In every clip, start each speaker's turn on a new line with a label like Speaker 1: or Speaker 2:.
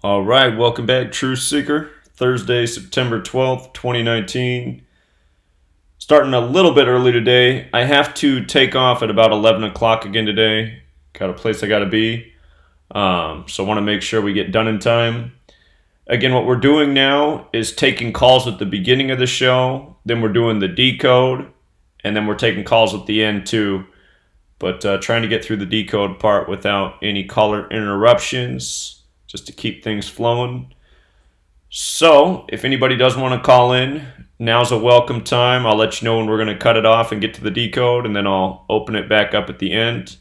Speaker 1: All right, welcome back, Truth Seeker. Thursday, September 12th, 2019. Starting a little bit early today. I have to take off at about 11 o'clock again today. Got a place I got to be. So I want to make sure we get done in time. Again, what we're doing now is taking calls at the beginning of the show. Then we're doing the decode. And then we're taking calls at the end too. But trying to get through the decode part without any caller interruptions, just to keep things flowing. So, if anybody does want to call in, now's a welcome time. I'll let you know when we're going to cut it off and get to the decode, and then I'll open it back up at the end.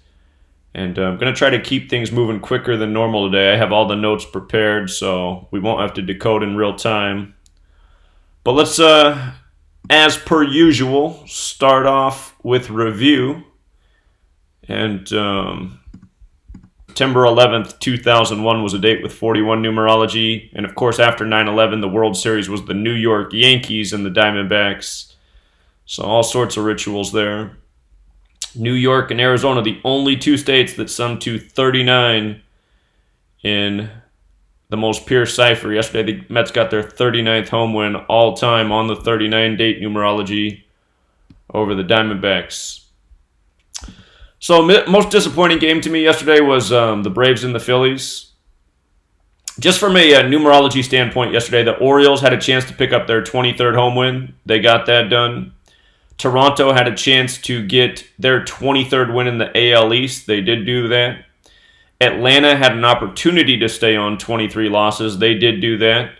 Speaker 1: And I'm going to try to keep things moving quicker than normal today. I have all the notes prepared, so we won't have to decode in real time. But let's, as per usual, start off with review. And September 11th, 2001 was a date with 41 numerology. And of course, after 9/11, the World Series was the New York Yankees and the Diamondbacks. So all sorts of rituals there. New York and Arizona, the only two states that summed to 39 in the most pure cipher. Yesterday, the Mets got their 39th home win all time on the 39 date numerology over the Diamondbacks. So, most disappointing game to me yesterday was the Braves and the Phillies. Just from a numerology standpoint yesterday, the Orioles had a chance to pick up their 23rd home win. They got that done. Toronto had a chance to get their 23rd win in the AL East. They did do that. Atlanta had an opportunity to stay on 23 losses. They did do that.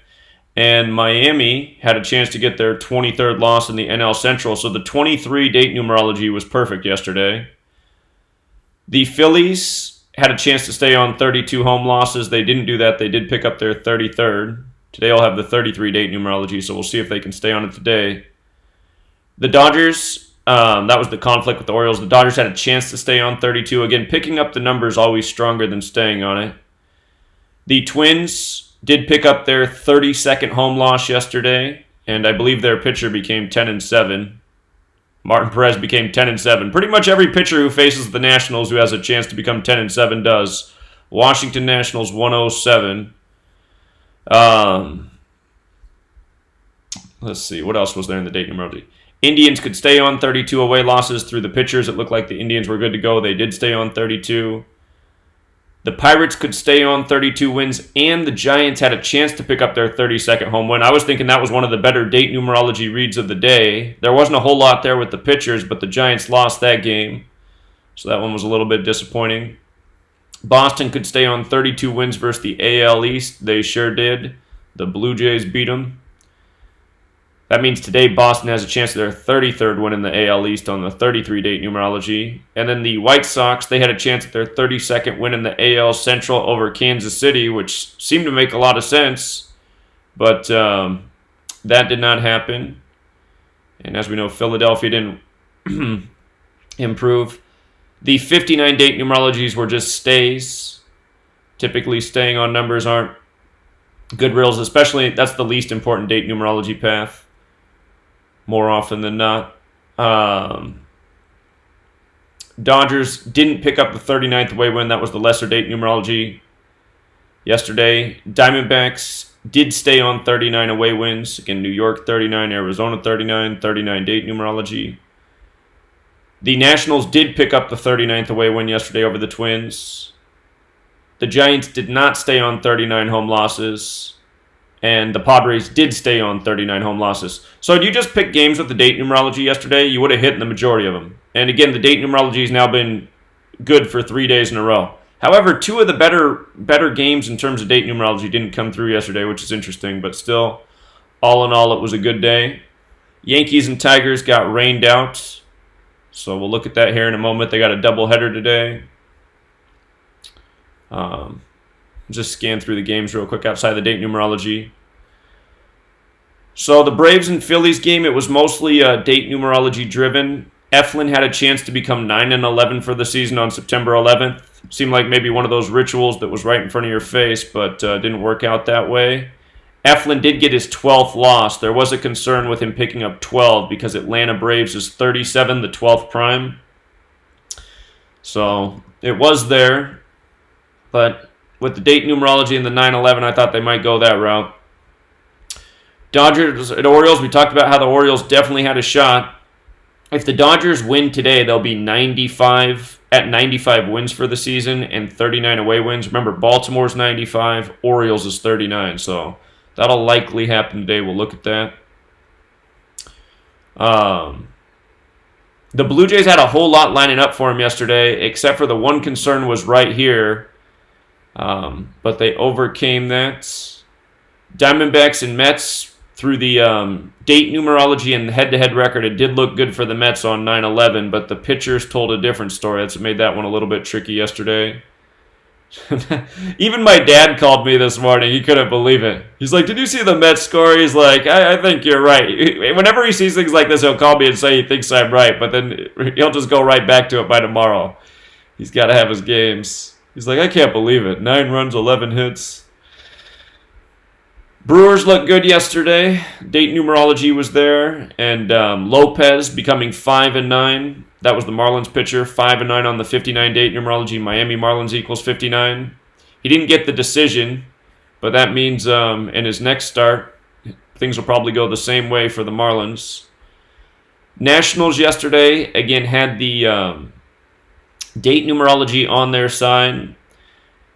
Speaker 1: And Miami had a chance to get their 23rd loss in the NL Central. So the 23 date numerology was perfect yesterday. The Phillies had a chance to stay on 32 home losses. They didn't do that. They did pick up their 33rd. Today I'll have the 33 date numerology, so we'll see if they can stay on it today. The Dodgers, that was the conflict with the Orioles. The Dodgers had a chance to stay on 32. Again, picking up the number is always stronger than staying on it. The Twins did pick up their 32nd home loss yesterday, and I believe their pitcher became 10-7. Martin Perez became 10-7. Pretty much every pitcher who faces the Nationals who has a chance to become 10-7 does. Washington Nationals 107. Let's see, what else was there in the date numerology? Indians could stay on 32 away losses through the pitchers. It looked like the Indians were good to go. They did stay on 32. The Pirates could stay on 32 wins, and the Giants had a chance to pick up their 32nd home win. I was thinking that was one of the better date numerology reads of the day. There wasn't a whole lot there with the pitchers, but the Giants lost that game. So that one was a little bit disappointing. Boston could stay on 32 wins versus the AL East. They sure did. The Blue Jays beat them. That means today Boston has a chance at their 33rd win in the AL East on the 33 date numerology. And then the White Sox, they had a chance at their 32nd win in the AL Central over Kansas City, which seemed to make a lot of sense. But that did not happen. And as we know, Philadelphia didn't improve. The 59 date numerologies were just stays. Typically, staying on numbers aren't good riddles, especially that's the least important date numerology path. More often than not. Dodgers didn't pick up the 39th away win. That was the lesser date numerology yesterday. Diamondbacks did stay on 39 away wins. Again, New York 39, Arizona 39, 39 date numerology. The Nationals did pick up the 39th away win yesterday over the Twins. The Giants did not stay on 39 home losses. And the Padres did stay on 39 home losses. So if you just pick games with the date numerology yesterday, you would have hit the majority of them. And again, the date numerology has now been good for 3 days in a row. However, two of the better games in terms of date numerology didn't come through yesterday, which is interesting. But still, all in all, it was a good day. Yankees and Tigers got rained out. So we'll look at that here in a moment. They got a doubleheader today. Just scan through the games real quick outside the date numerology. So the Braves and Phillies game, it was mostly date numerology driven. Eflin had a chance to become 9-11 for the season on September 11th. Seemed like maybe one of those rituals that was right in front of your face, but didn't work out that way. Eflin did get his 12th loss. There was a concern with him picking up 12 because Atlanta Braves is 37, the 12th prime. So it was there, but with the date numerology and the 9/11, I thought they might go that route. Dodgers at Orioles, we talked about how the Orioles definitely had a shot. If the Dodgers win today, they'll be 95 wins for the season and 39 away wins. Remember, Baltimore's 95, Orioles is 39, so that'll likely happen today. We'll look at that. The Blue Jays had a whole lot lining up for them yesterday, except for the one concern was right here, but they overcame that. Diamondbacks and Mets, through the date numerology and head-to-head record, it did look good for the Mets on 9/11, but the pitchers told a different story. That's what made that one a little bit tricky yesterday. Even my dad called me this morning. He couldn't believe it. He's like, "Did you see the Mets score?" He's like, I think you're right. Whenever he sees things like this, he'll call me and say he thinks I'm right, but then he'll just go right back to it by tomorrow. He's got to have his games. He's like, "I can't believe it. 9 runs, 11 hits." Brewers looked good yesterday. Date numerology was there. And Lopez becoming 5-9. That was the Marlins pitcher. 5-9 on the 59 date numerology. Miami Marlins equals 59. He didn't get the decision, but that means in his next start, things will probably go the same way for the Marlins. Nationals yesterday, again, had the date numerology on their side.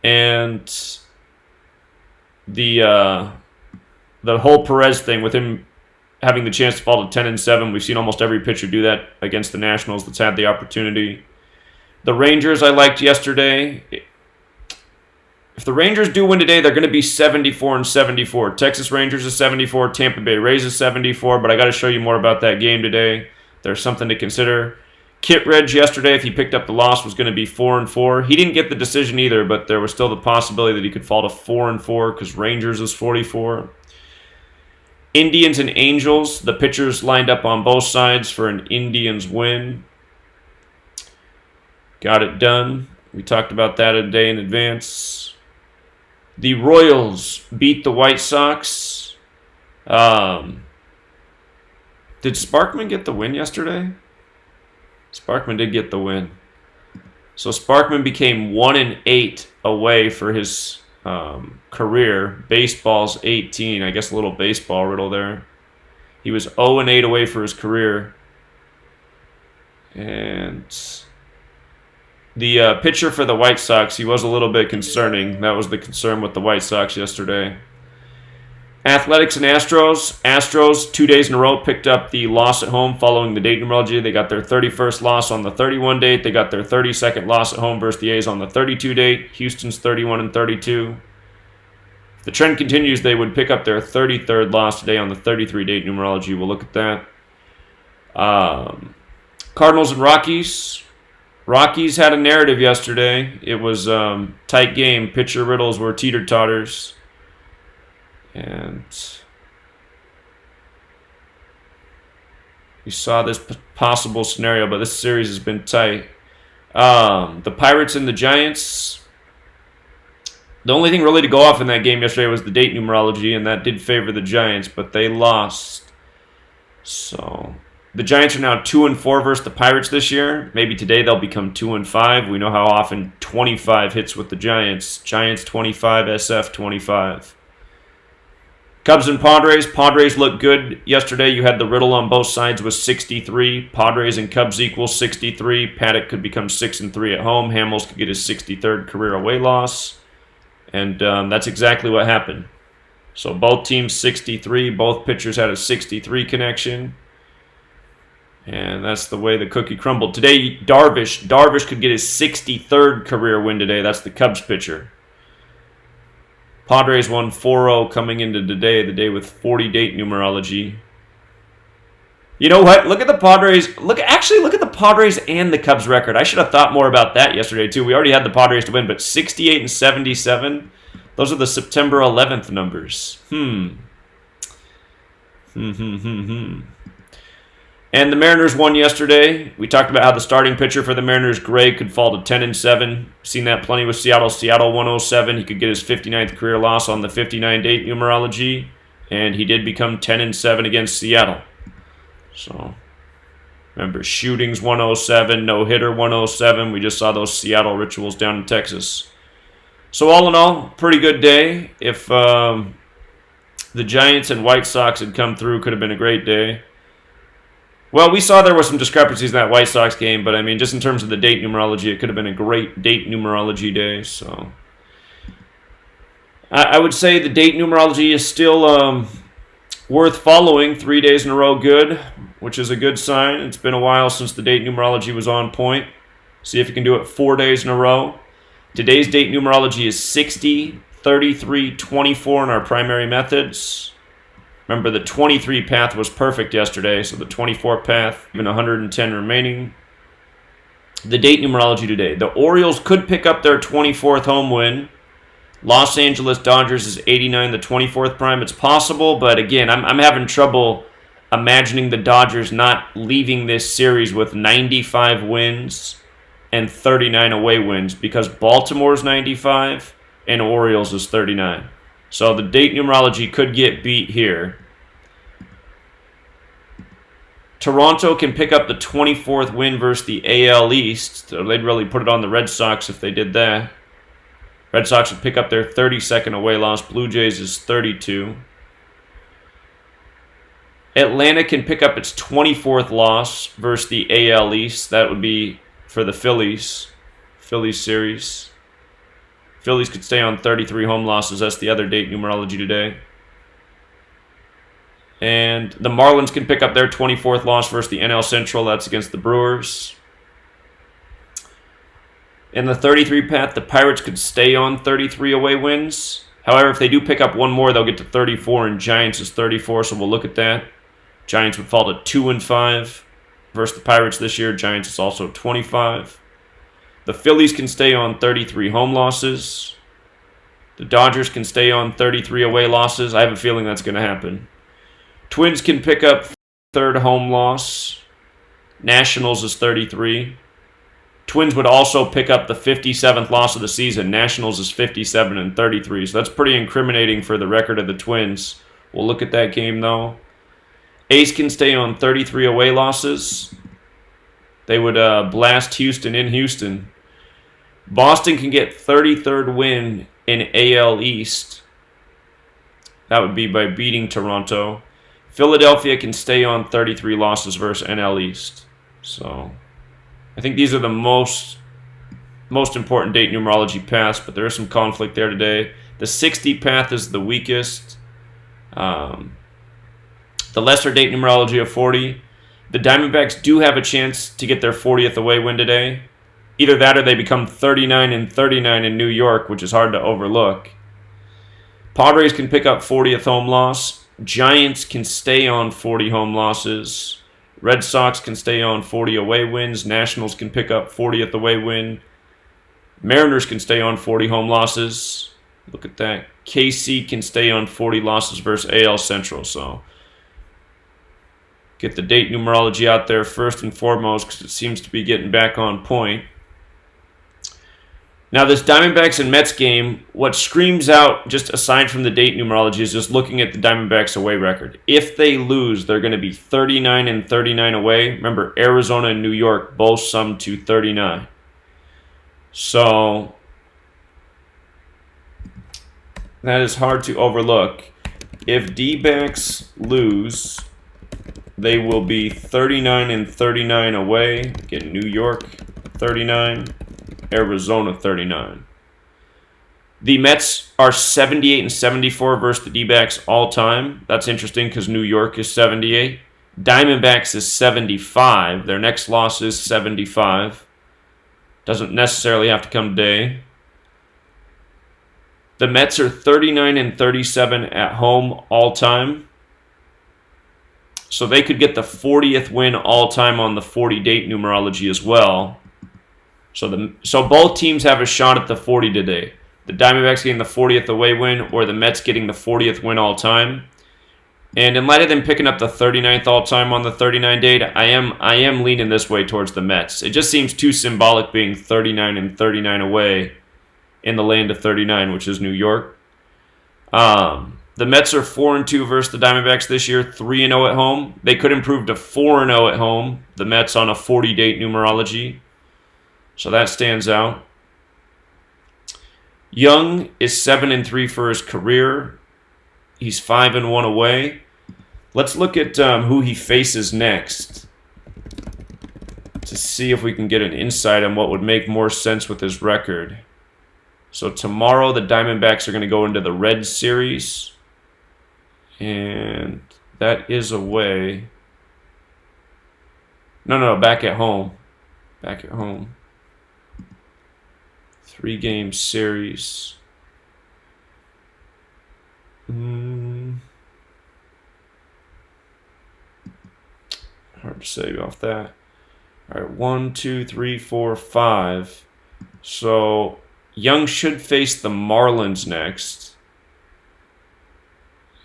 Speaker 1: And the whole Perez thing with him having the chance to fall to 10-7, we've seen almost every pitcher do that against the Nationals that's had the opportunity. The Rangers I liked yesterday. If the Rangers do win today, they're going to be 74-74. Texas Rangers is 74, Tampa Bay Rays is 74, but I got to show you more about that game today. There's something to consider. Kit Redge yesterday, if he picked up the loss, was going to be 4-4. He didn't get the decision either, but there was still the possibility that he could fall to 4-4 because Rangers is 44. Indians and Angels, the pitchers lined up on both sides for an Indians win. Got it done. We talked about that a day in advance. The Royals beat the White Sox. Did Sparkman get the win yesterday? Sparkman did get the win. So Sparkman became 1-8 away for his career. Baseball's 18. I guess a little baseball riddle there. He was 0-8 away for his career. And the pitcher for the White Sox, he was a little bit concerning. That was the concern with the White Sox yesterday. Athletics and Astros. Astros, 2 days in a row, picked up the loss at home following the date numerology. They got their 31st loss on the 31 date. They got their 32nd loss at home versus the A's on the 32 date. Houston's 31-32. If the trend continues, they would pick up their 33rd loss today on the 33 date numerology. We'll look at that. Cardinals and Rockies. Rockies had a narrative yesterday. It was tight game. Pitcher riddles were teeter-totters. And we saw this possible scenario, but this series has been tight. The Pirates and the Giants. The only thing really to go off in that game yesterday was the date numerology, and that did favor the Giants, but they lost. So the Giants are now 2-4 versus the Pirates this year. Maybe today they'll become 2-5. We know how often 25 hits with the Giants. Giants 25, SF 25. Cubs and Padres. Padres looked good yesterday. You had the riddle on both sides was 63. Padres and Cubs equal 63. Paddock could become 6-3 at home. Hamels could get his 63rd career away loss. And that's exactly what happened. So both teams 63. Both pitchers had a 63 connection. And that's the way the cookie crumbled. Today, Darvish could get his 63rd career win today. That's the Cubs pitcher. Padres won 4-0 coming into today, the day with 40 date numerology. You know what? Look at the Padres. Look at the Padres and the Cubs record. I should have thought more about that yesterday too. We already had the Padres to win, but 68-77. Those are the September 11th numbers. And the Mariners won yesterday. We talked about how the starting pitcher for the Mariners, Gray, could fall to 10-7. Seen that plenty with Seattle. Seattle 107. He could get his 59th career loss on the 59 date numerology. And he did become 10-7 against Seattle. So, remember, shootings 107, no-hitter 107. We just saw those Seattle rituals down in Texas. So all in all, pretty good day. If the Giants and White Sox had come through, could have been a great day. Well, we saw there were some discrepancies in that White Sox game, but I mean, just in terms of the date numerology, it could have been a great date numerology day. So I would say the date numerology is still worth following. 3 days in a row good, which is a good sign. It's been a while since the date numerology was on point. See if you can do it 4 days in a row. Today's date numerology is 60, 33, 24 in our primary methods. Remember, the 23 path was perfect yesterday, so the 24 path, even 110 remaining. The date numerology today. The Orioles could pick up their 24th home win. Los Angeles Dodgers is 89, the 24th prime. It's possible, but again, I'm having trouble imagining the Dodgers not leaving this series with 95 wins and 39 away wins, because Baltimore's 95 and Orioles is 39. So the date numerology could get beat here. Toronto can pick up the 24th win versus the AL East. So they'd really put it on the Red Sox if they did that. Red Sox would pick up their 32nd away loss. Blue Jays is 32. Atlanta can pick up its 24th loss versus the AL East. That would be for the Phillies series. Phillies could stay on 33 home losses. That's the other date numerology today. And the Marlins can pick up their 24th loss versus the NL Central. That's against the Brewers. In the 33 path, the Pirates could stay on 33 away wins. However, if they do pick up one more, they'll get to 34, and Giants is 34, so we'll look at that. Giants would fall to 2-5 versus the Pirates this year. Giants is also 25. The Phillies can stay on 33 home losses. The Dodgers can stay on 33 away losses. I have a feeling that's going to happen. Twins can pick up third home loss. Nationals is 33. Twins would also pick up the 57th loss of the season. Nationals is 57 and 33. So that's pretty incriminating for the record of the Twins. We'll look at that game, though. A's can stay on 33 away losses. They would blast Houston in Houston. Boston can get 33rd win in AL East. That would be by beating Toronto. Philadelphia can stay on 33 losses versus NL East. So I think these are the most important date numerology paths, but there is some conflict there today. The 60 path is the weakest. The lesser date numerology of 40. The Diamondbacks do have a chance to get their 40th away win today. Either that or they become 39 and 39 in New York, which is hard to overlook. Padres can pick up 40th home loss. Giants can stay on 40 home losses. Red Sox can stay on 40 away wins. Nationals can pick up 40th away win. Mariners can stay on 40 home losses. Look at that. KC can stay on 40 losses versus AL Central. So get the date numerology out there first and foremost, because it seems to be getting back on point. Now, this Diamondbacks and Mets game, what screams out, just aside from the date numerology, is just looking at the Diamondbacks away record. If they lose, they're going to be 39 and 39 away. Remember, Arizona and New York both sum to 39. So that is hard to overlook. If D-backs lose, they will be 39 and 39 away. Again, New York 39. Arizona 39. The Mets are 78 and 74 versus the D-backs all time. That's interesting because New York is 78. Diamondbacks is 75. Their next loss is 75. Doesn't necessarily have to come today. The Mets are 39 and 37 at home all time. So they could get the 40th win all time on the 40 date numerology as well. So both teams have a shot at the 40 today. The Diamondbacks getting the 40th away win, or the Mets getting the 40th win all time. And in light of them picking up the 39th all time on the 39 date, I am leaning this way towards the Mets. It just seems too symbolic being 39 and 39 away in the land of 39, which is New York. The Mets are 4-2 versus the Diamondbacks this year, 3-0 at home. They could improve to 4-0 at home. The Mets on a 40 date numerology. So that stands out. Young is 7-3 for his career. He's 5-1 away. Let's look at who he faces next to see if we can get an insight on what would make more sense with his record. So tomorrow the Diamondbacks are going to go into the Red Series. And that is away. No, back at home. Back at home. 3-game series. Hard to say off that. All right, 1, 2, 3, 4, 5. So Young should face the Marlins next.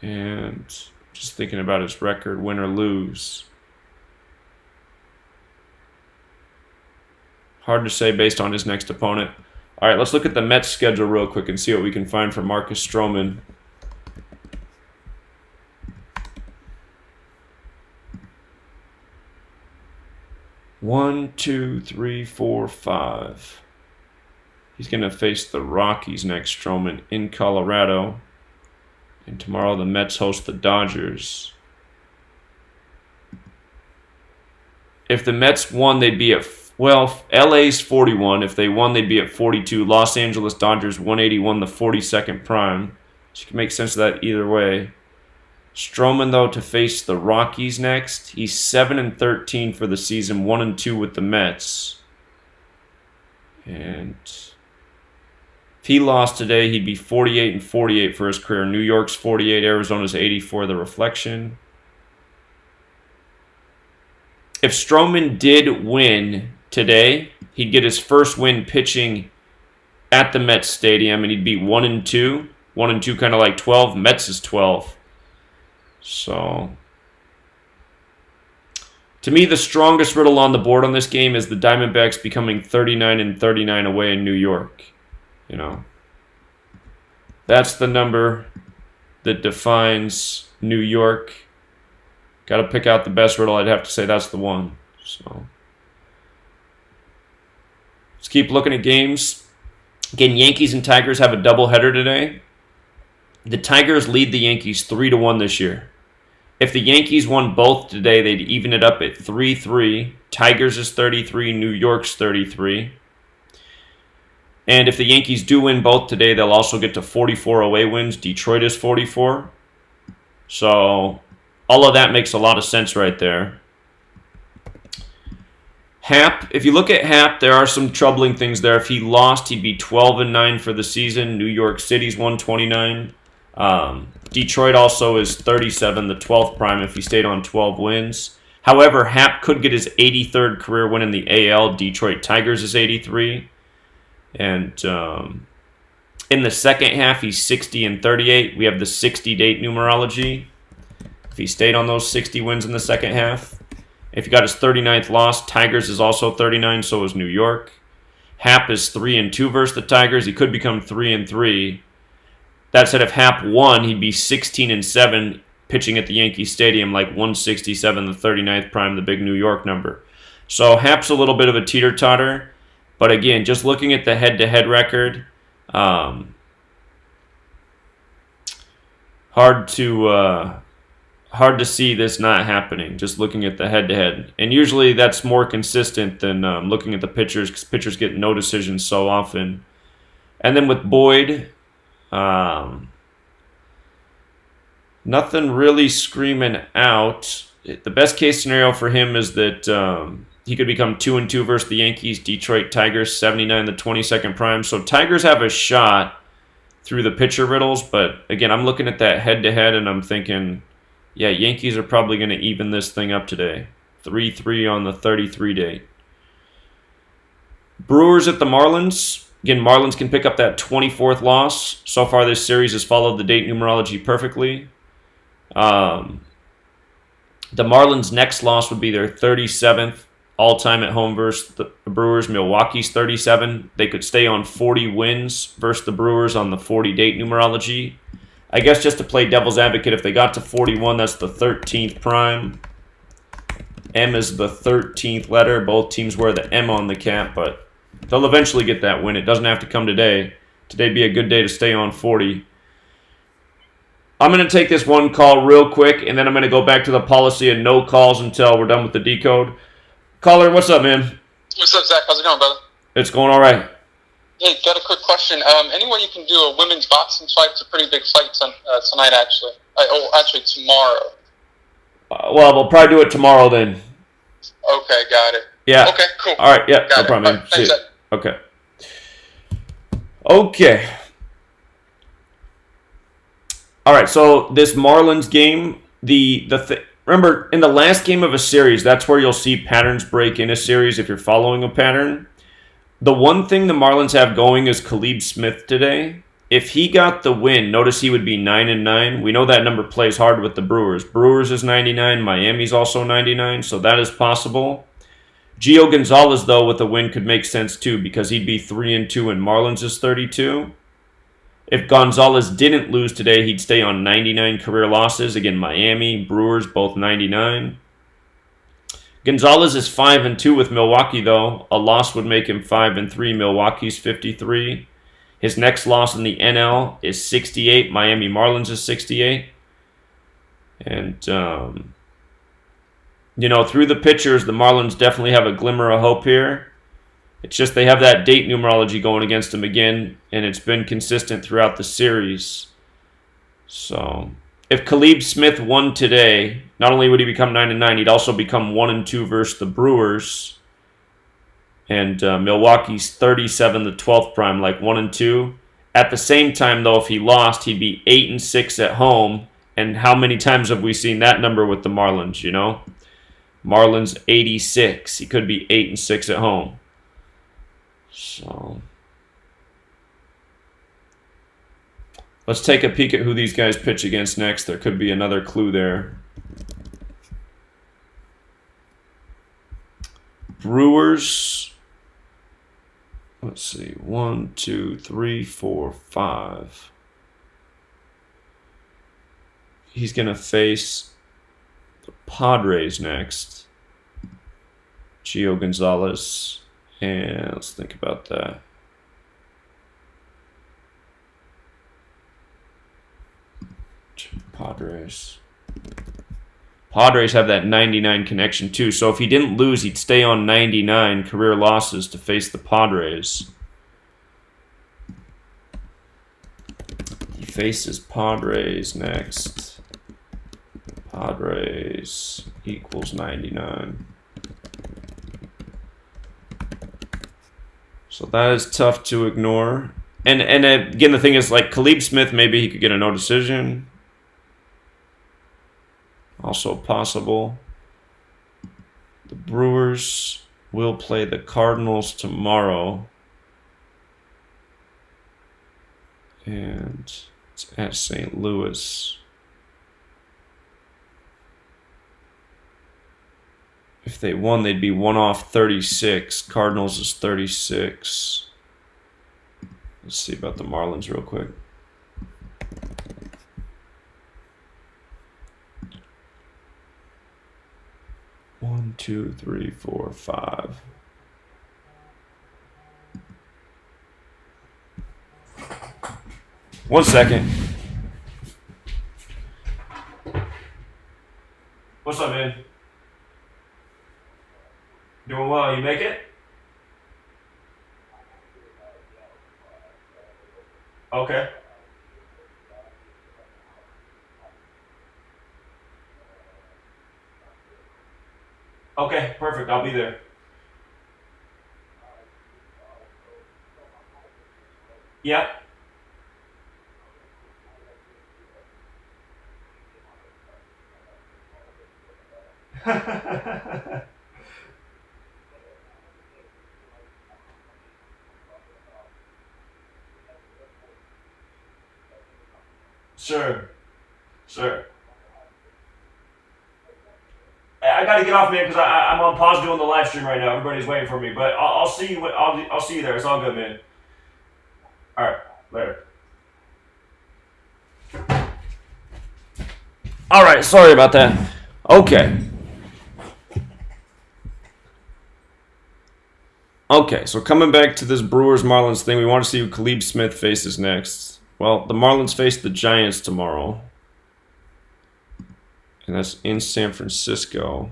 Speaker 1: And just thinking about his record, win or lose. Hard to say based on his next opponent. All right, let's look at the Mets schedule real quick and see what we can find for Marcus Stroman. One, two, three, four, 5. He's going to face the Rockies next, Stroman, in Colorado. And tomorrow the Mets host the Dodgers. If the Mets won, they'd be at, well, LA's 41. If they won, they'd be at 42. Los Angeles Dodgers 181, the 42nd prime. So you can make sense of that either way. Stroman, though, to face the Rockies next. He's 7-13 for the season, 1-2 with the Mets. And if he lost today, he'd be 48-48 for his career. New York's 48, Arizona's 84, the reflection. If Stroman did win today, he'd get his first win pitching at the Mets Stadium, and he'd be 1-2. 1-2, kind of like 12. Mets is 12. So, to me, the strongest riddle on the board on this game is the Diamondbacks becoming 39-39 away in New York. You know, that's the number that defines New York. Got to pick out the best riddle. I'd have to say that's the one. So, let's keep looking at games. Again, Yankees and Tigers have a doubleheader today. The Tigers lead the Yankees 3-1 this year. If the Yankees won both today, they'd even it up at 3-3. Tigers is 33, New York's 33. And if the Yankees do win both today, they'll also get to 44 away wins. Detroit is 44. So all of that makes a lot of sense right there. Happ, if you look at Happ, there are some troubling things there. If he lost, he'd be 12-9 for the season. New York City's 129. Detroit also is 37, the 12th prime if he stayed on 12 wins. However, Happ could get his 83rd career win in the AL. Detroit Tigers is 83. And in the second half, he's 60-38. We have the 60-date numerology. If he stayed on those 60 wins in the second half. If he got his 39th loss, Tigers is also 39, so is New York. Happ is 3-2 versus the Tigers. He could become 3-3. That said, if Happ won, he'd be 16-7 pitching at the Yankee Stadium, like 167, the 39th prime, the big New York number. So Happ's a little bit of a teeter-totter. But again, just looking at the head-to-head record, hard to see this not happening, just looking at the head-to-head. And usually that's more consistent than looking at the pitchers, because pitchers get no decisions so often. And then with Boyd, nothing really screaming out. The best case scenario for him is that he could become 2-2 versus the Yankees. Detroit Tigers 79, the 22nd prime. So Tigers have a shot through the pitcher riddles, but again, I'm looking at that head-to-head and I'm thinking, yeah, Yankees are probably going to even this thing up today. 3-3 on the 33 date. Brewers at the Marlins. Again, Marlins can pick up that 24th loss. So far, this series has followed the date numerology perfectly. The Marlins' next loss would be their 37th all-time at home versus the Brewers. Milwaukee's 37. They could stay on 40 wins versus the Brewers on the 40-date numerology. I guess just to play devil's advocate, if they got to 41, that's the 13th prime. M is the 13th letter. Both teams wear the M on the cap, but they'll eventually get that win. It doesn't have to come today. Today'd be a good day to stay on 40. I'm going to take this one call real quick, and then I'm going to go back to the policy of no calls until we're done with the decode. Caller, what's up, man?
Speaker 2: What's up, Zach? How's it going, brother?
Speaker 1: It's going all right.
Speaker 2: Hey, got a quick question. Any way you can do a women's boxing fight? It's a pretty big fight tonight, actually. Actually, tomorrow.
Speaker 1: Well, we'll probably do it tomorrow then.
Speaker 2: Okay, got it.
Speaker 1: Yeah.
Speaker 2: Okay, cool.
Speaker 1: All right, yeah,
Speaker 2: got
Speaker 1: no problem, man.
Speaker 2: Right, thanks, Zach.
Speaker 1: Okay. Okay. All right, so this Marlins game, remember, in the last game of a series, that's where you'll see patterns break in a series if you're following a pattern. The one thing the Marlins have going is Khalib Smith today. If he got the win, notice he would be 9-9. We know that number plays hard with the Brewers. Brewers is 99. Miami's also 99, so that is possible. Gio Gonzalez, though, with a win could make sense too because he'd be 3-2 and Marlins is 32. If Gonzalez didn't lose today, he'd stay on 99 career losses. Again, Miami, Brewers, both 99. Gonzalez is 5-2 with Milwaukee, though. A loss would make him 5-3. Milwaukee's 53. His next loss in the NL is 68. Miami Marlins is 68. And, through the pitchers, the Marlins definitely have a glimmer of hope here. It's just they have that date numerology going against them again, and it's been consistent throughout the series. So, if Khalib Smith won today, not only would he become 9-9, he'd also become 1-2 versus the Brewers. And Milwaukee's 37, the 12th prime, like 1-2. At the same time, though, if he lost, he'd be 8-6 at home. And how many times have we seen that number with the Marlins, Marlins 86. He could be 8-6 at home. So let's take a peek at who these guys pitch against next. There could be another clue there. Brewers. Let's see. 1, 2, 3, 4, 5. He's going to face the Padres next. Gio Gonzalez. And let's think about that. Padres have that 99 connection too. So if he didn't lose, he'd stay on 99 career losses to face the Padres. He faces Padres next. Padres equals 99. So that is tough to ignore. And again, the thing is, like, Khalib Smith, maybe he could get a no decision. Also possible. The Brewers will play the Cardinals tomorrow. And it's at St. Louis. If they won, they'd be 1 off 36. Cardinals is 36. Let's see about the Marlins real quick. One, 2, 3, 4, 5. One second. What's up, man? Doing well. You make it? Okay. Okay, perfect. I'll be there. Yeah. Sure. Sure. I got to get off, man, because I'm on pause doing the live stream right now. Everybody's waiting for me, but I'll see you. I'll see you there. It's all good, man. All right, later. All right, sorry about that. Okay. Okay, so coming back to this Brewers-Marlins thing, we want to see who Khalib Smith faces next. Well, the Marlins face the Giants tomorrow. And that's in San Francisco.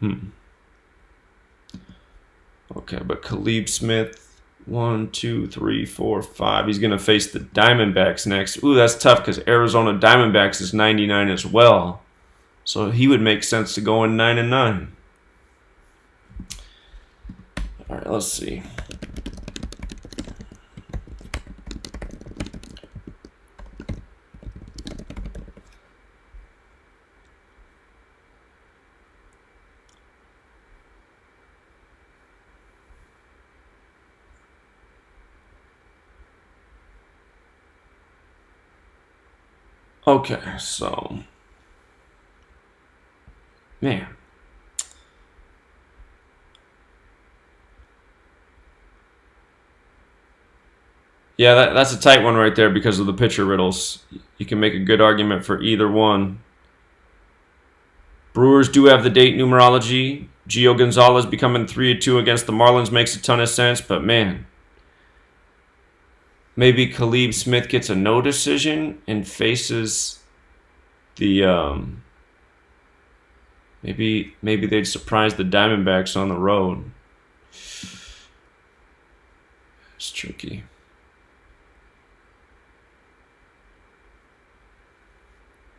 Speaker 1: Okay, but Khalib Smith, 1, 2, 3, 4, 5. He's going to face the Diamondbacks next. Ooh, that's tough because Arizona Diamondbacks is 99 as well. So he would make sense to go in 9-9. All right, let's see. Okay, so man. Yeah, that's a tight one right there because of the pitcher riddles. You can make a good argument for either one. Brewers do have the date numerology. Gio Gonzalez becoming 3-2 against the Marlins makes a ton of sense, but man, maybe Khalib Smith gets a no decision and faces the maybe they'd surprise the Diamondbacks on the road. It's tricky.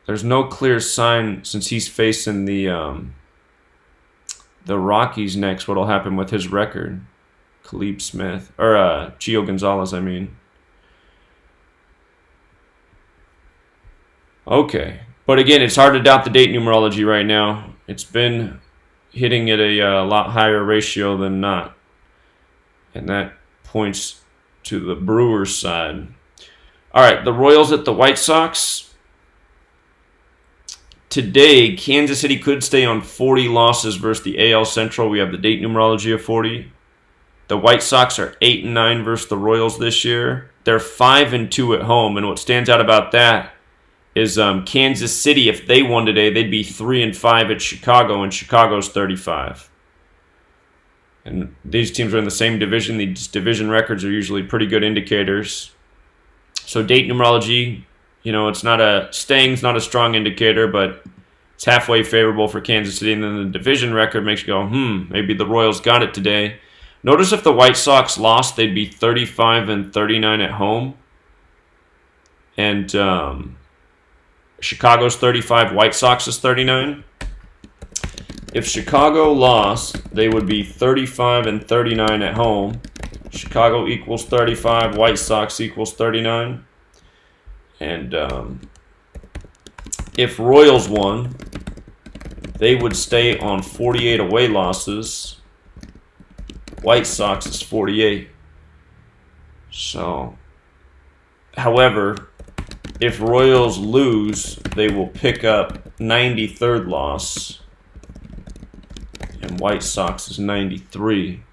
Speaker 1: There's no clear sign since he's facing the Rockies next. What'll happen with his record? Khalib Smith or Gio Gonzalez, I mean. Okay, but again, it's hard to doubt the date numerology right now. It's been hitting at a lot higher ratio than not, and that points to the Brewers side. All right, the Royals at the White Sox. Today, Kansas City could stay on 40 losses versus the AL Central. We have the date numerology of 40. The White Sox are 8-9 versus the Royals this year. They're 5-2 at home, and what stands out about that is Kansas City. If they won today, they'd be 3-5 at Chicago, and Chicago's 35. And these teams are in the same division. These division records are usually pretty good indicators. So date numerology, it's not staying's not a strong indicator, but it's halfway favorable for Kansas City. And then the division record makes you go, maybe the Royals got it today. Notice if the White Sox lost, they'd be 35-39 at home. And Chicago's 35, White Sox is 39. If Chicago lost, they would be 35-39 at home. Chicago equals 35, White Sox equals 39. And if Royals won, they would stay on 48 away losses. White Sox is 48. So, however, if Royals lose, they will pick up 93rd loss. And White Sox is 93.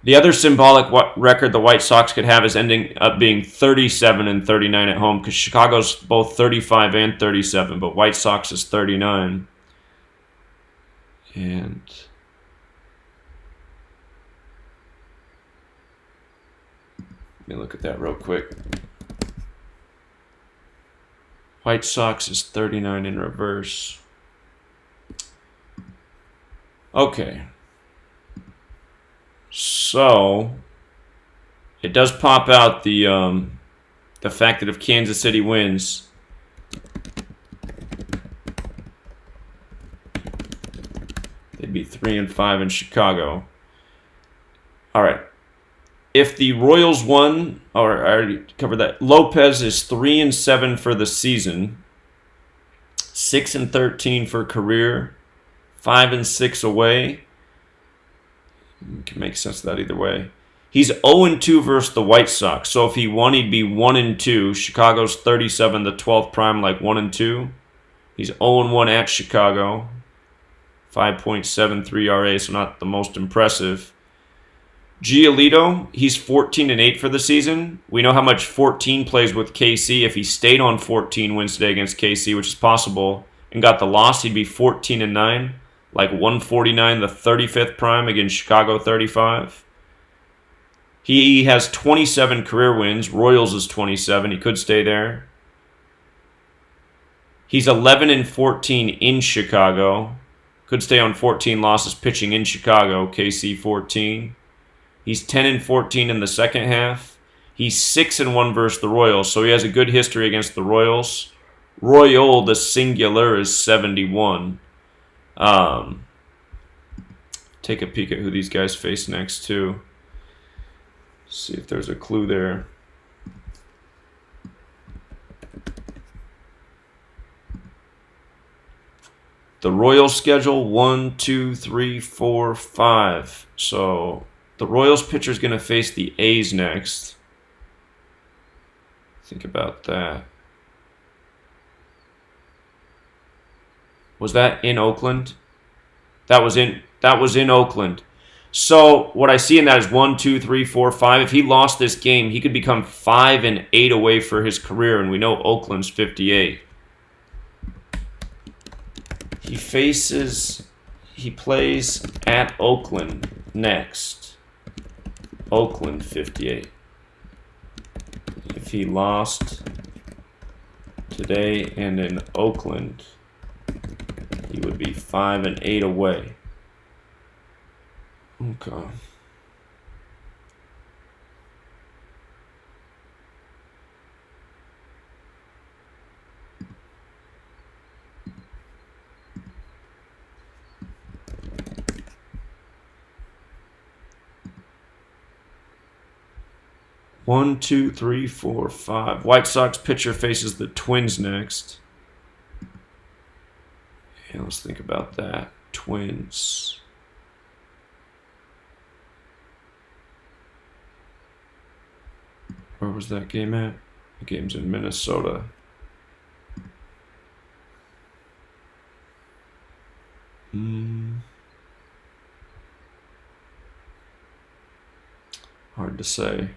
Speaker 1: The other symbolic record the White Sox could have is ending up being 37-39 at home because Chicago's both 35 and 37, but White Sox is 39. And let me look at that real quick. White Sox is 39 in reverse. Okay. So it does pop out the fact that if Kansas City wins, they'd be 3-5 in Chicago. All right. If the Royals won, or I already covered that, Lopez is 3-7 for the season, 6-13 for career, 5-6 away. You can make sense of that either way. He's 0-2 versus the White Sox. So if he won, he'd be 1-2. Chicago's 37, the 12th prime, like 1-2. He's 0-1 at Chicago. 5.73 RA, so not the most impressive. Giolito, he's 14-8 for the season. We know how much 14 plays with KC. If he stayed on 14 wins today against KC, which is possible, and got the loss, he'd be 14-9, like 149, the 35th prime against Chicago 35. He has 27 career wins. Royals is 27. He could stay there. He's 11-14 in Chicago. Could stay on 14 losses pitching in Chicago. KC 14. He's 10-14 in the second half. He's 6-1 versus the Royals, so he has a good history against the Royals. Royal, the singular, is 71. Take a peek at who these guys face next, too. See if there's a clue there. The Royals schedule 1, 2, 3, 4, 5. So the Royals pitcher is going to face the A's next. Think about that. Was that in Oakland? That was in Oakland. So what I see in that is 1, 2, 3, 4, 5. If he lost this game, he could become 5-8 away for his career, and we know Oakland's 58. He plays at Oakland next. Oakland 58. If he lost today and in Oakland, he would be 5-8 away. Okay. One, 2, 3, 4, 5. White Sox pitcher faces the Twins next. Yeah, let's think about that. Twins. Where was that game at? The game's in Minnesota. Hard to say.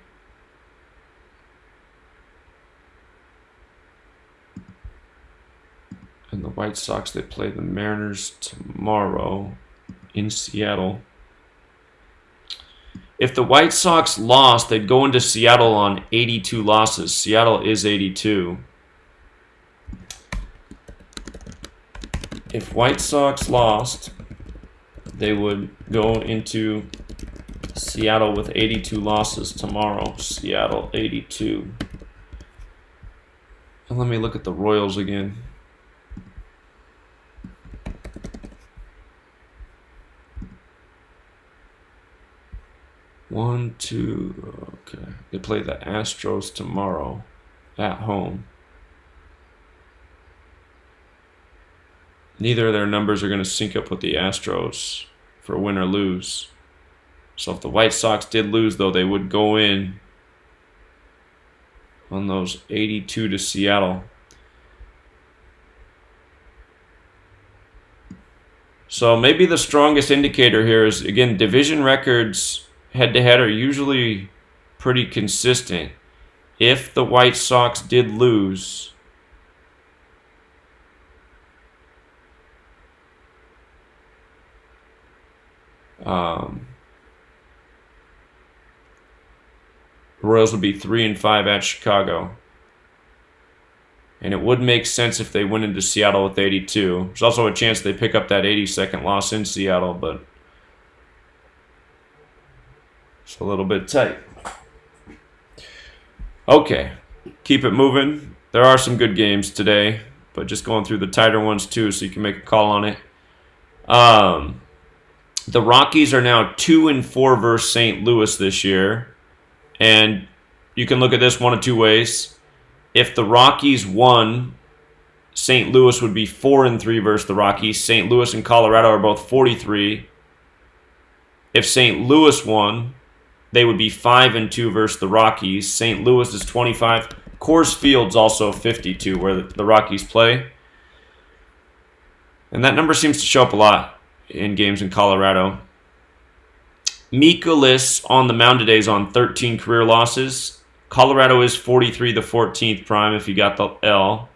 Speaker 1: And the White Sox, they play the Mariners tomorrow in Seattle. If the White Sox lost, they'd go into Seattle on 82 losses. Seattle is 82. If White Sox lost, they would go into Seattle with 82 losses tomorrow. Seattle 82. And let me look at the Royals again. One, two, okay. They play the Astros tomorrow at home. Neither of their numbers are going to sync up with the Astros for win or lose. So if the White Sox did lose, though, they would go in on those 82 to Seattle. So maybe the strongest indicator here is, again, division records head-to-head are usually pretty consistent. If the White Sox did lose, the Royals would be 3-5 at Chicago. And it would make sense if they went into Seattle with 82. There's also a chance they pick up that 82nd loss in Seattle, but it's a little bit tight. Okay, keep it moving. There are some good games today, but just going through the tighter ones too, so you can make a call on it. The Rockies are now 2-4 versus St. Louis this year, and you can look at this one of two ways. If the Rockies won, St. Louis would be 4-3 versus the Rockies. St. Louis and Colorado are both 43. If St. Louis won, they would be 5-2 versus the Rockies. St. Louis is 25. Coors Field's also 52, where the Rockies play. And that number seems to show up a lot in games in Colorado. Mikolas on the mound today is on 13 career losses. Colorado is 43, the 14th prime if you got the L.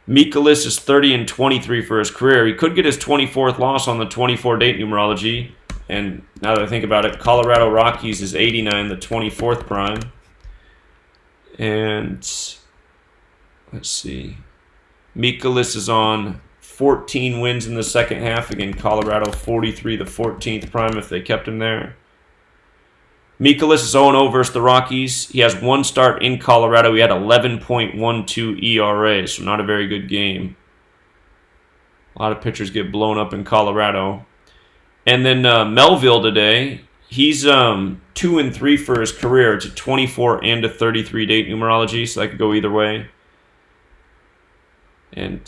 Speaker 1: Mikolas is 30 and 23 for his career. He could get his 24th loss on the 24 date numerology. And now that I think about it, Colorado Rockies is 89, the 24th prime. And let's see. Mikolas is on 14 wins in the second half. Again, Colorado 43, the 14th prime if they kept him there. Mikolas is 0-0 versus the Rockies. He has one start in Colorado. He had 11.12 ERA, so not a very good game. A lot of pitchers get blown up in Colorado. And then Melville today, he's 2-3 for his career. It's a 24 and a 33 date numerology, so that could go either way. And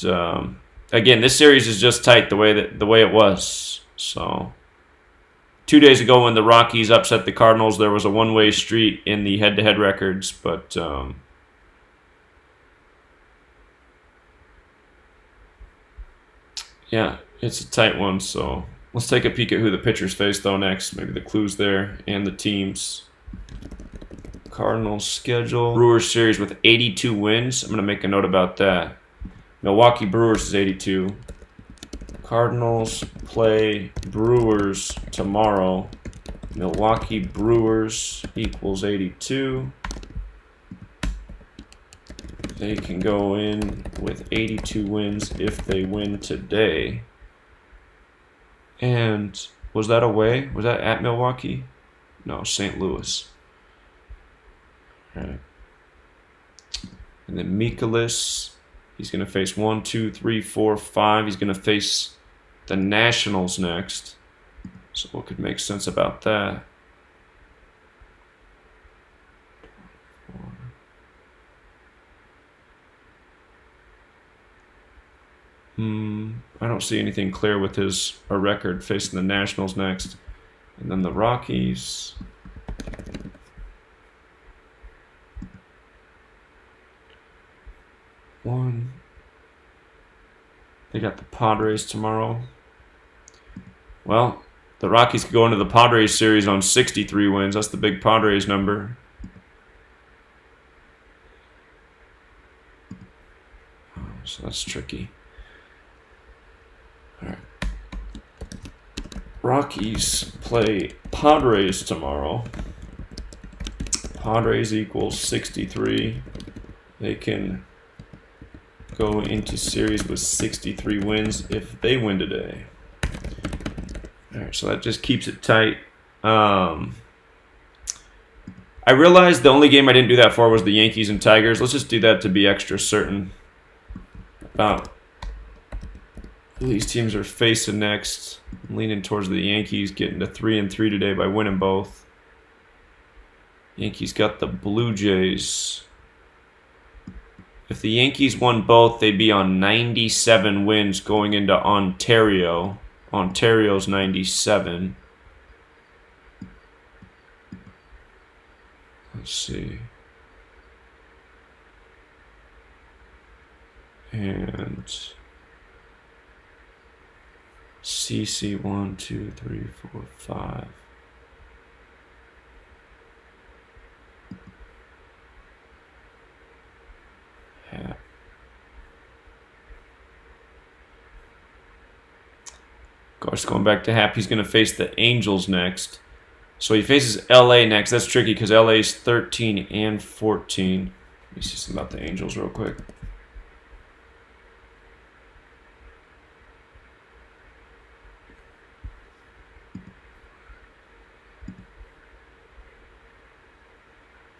Speaker 1: again, this series is just tight the way it was. So 2 days ago when the Rockies upset the Cardinals, there was a one-way street in the head-to-head records, but yeah, it's a tight one. So let's take a peek at who the pitchers face, though, next. Maybe the clues there and the teams. Cardinals schedule. Brewers series with 82 wins. I'm going to make a note about that. Milwaukee Brewers is 82. Cardinals play Brewers tomorrow. Milwaukee Brewers equals 82. They can go in with 82 wins if they win today. And was that away? Was that at Milwaukee? No, St. Louis. All right. And then Mikolas, he's going to face 1, 2, 3, 4, 5. He's going to face the Nationals next. So what could make sense about that? I don't see anything clear with his record facing the Nationals next. And then the Rockies. They got the Padres tomorrow. Well, the Rockies could go into the Padres series on 63 wins. That's the big Padres number. So that's tricky. All right. Rockies play Padres tomorrow. Padres equals 63. They can go into series with 63 wins if they win today. All right, so that just keeps it tight. I realized the only game I didn't do that for was the Yankees and Tigers. Let's just do that to be extra certain about who these teams are facing next. I'm leaning towards the Yankees getting to 3-3 today by winning both. Yankees got the Blue Jays. If the Yankees won both, they'd be on 97 wins going into Ontario. Ontario's 97. Let's see. And CC 1, 2, 3, 4, 5. Hap. Of course, going back to Hap, he's going to face the Angels next. So he faces LA next. That's tricky because LA's 13 and 14. Let me see something about the Angels real quick.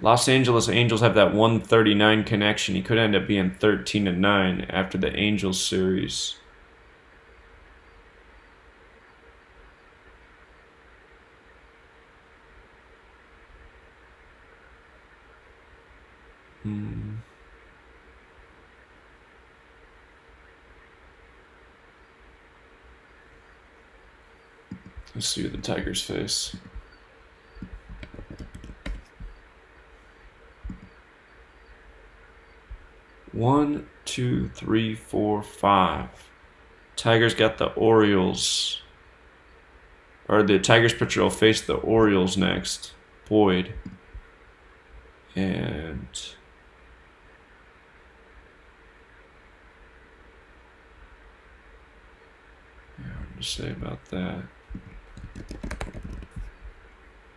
Speaker 1: Los Angeles Angels have that 139 connection. He could end up being 13-9 after the Angels series. Let's see who the Tigers face. One, 2, 3, 4, 5. Tigers got the Orioles. or the Tigers pitcher will face the Orioles next. Boyd. And hard to say about that.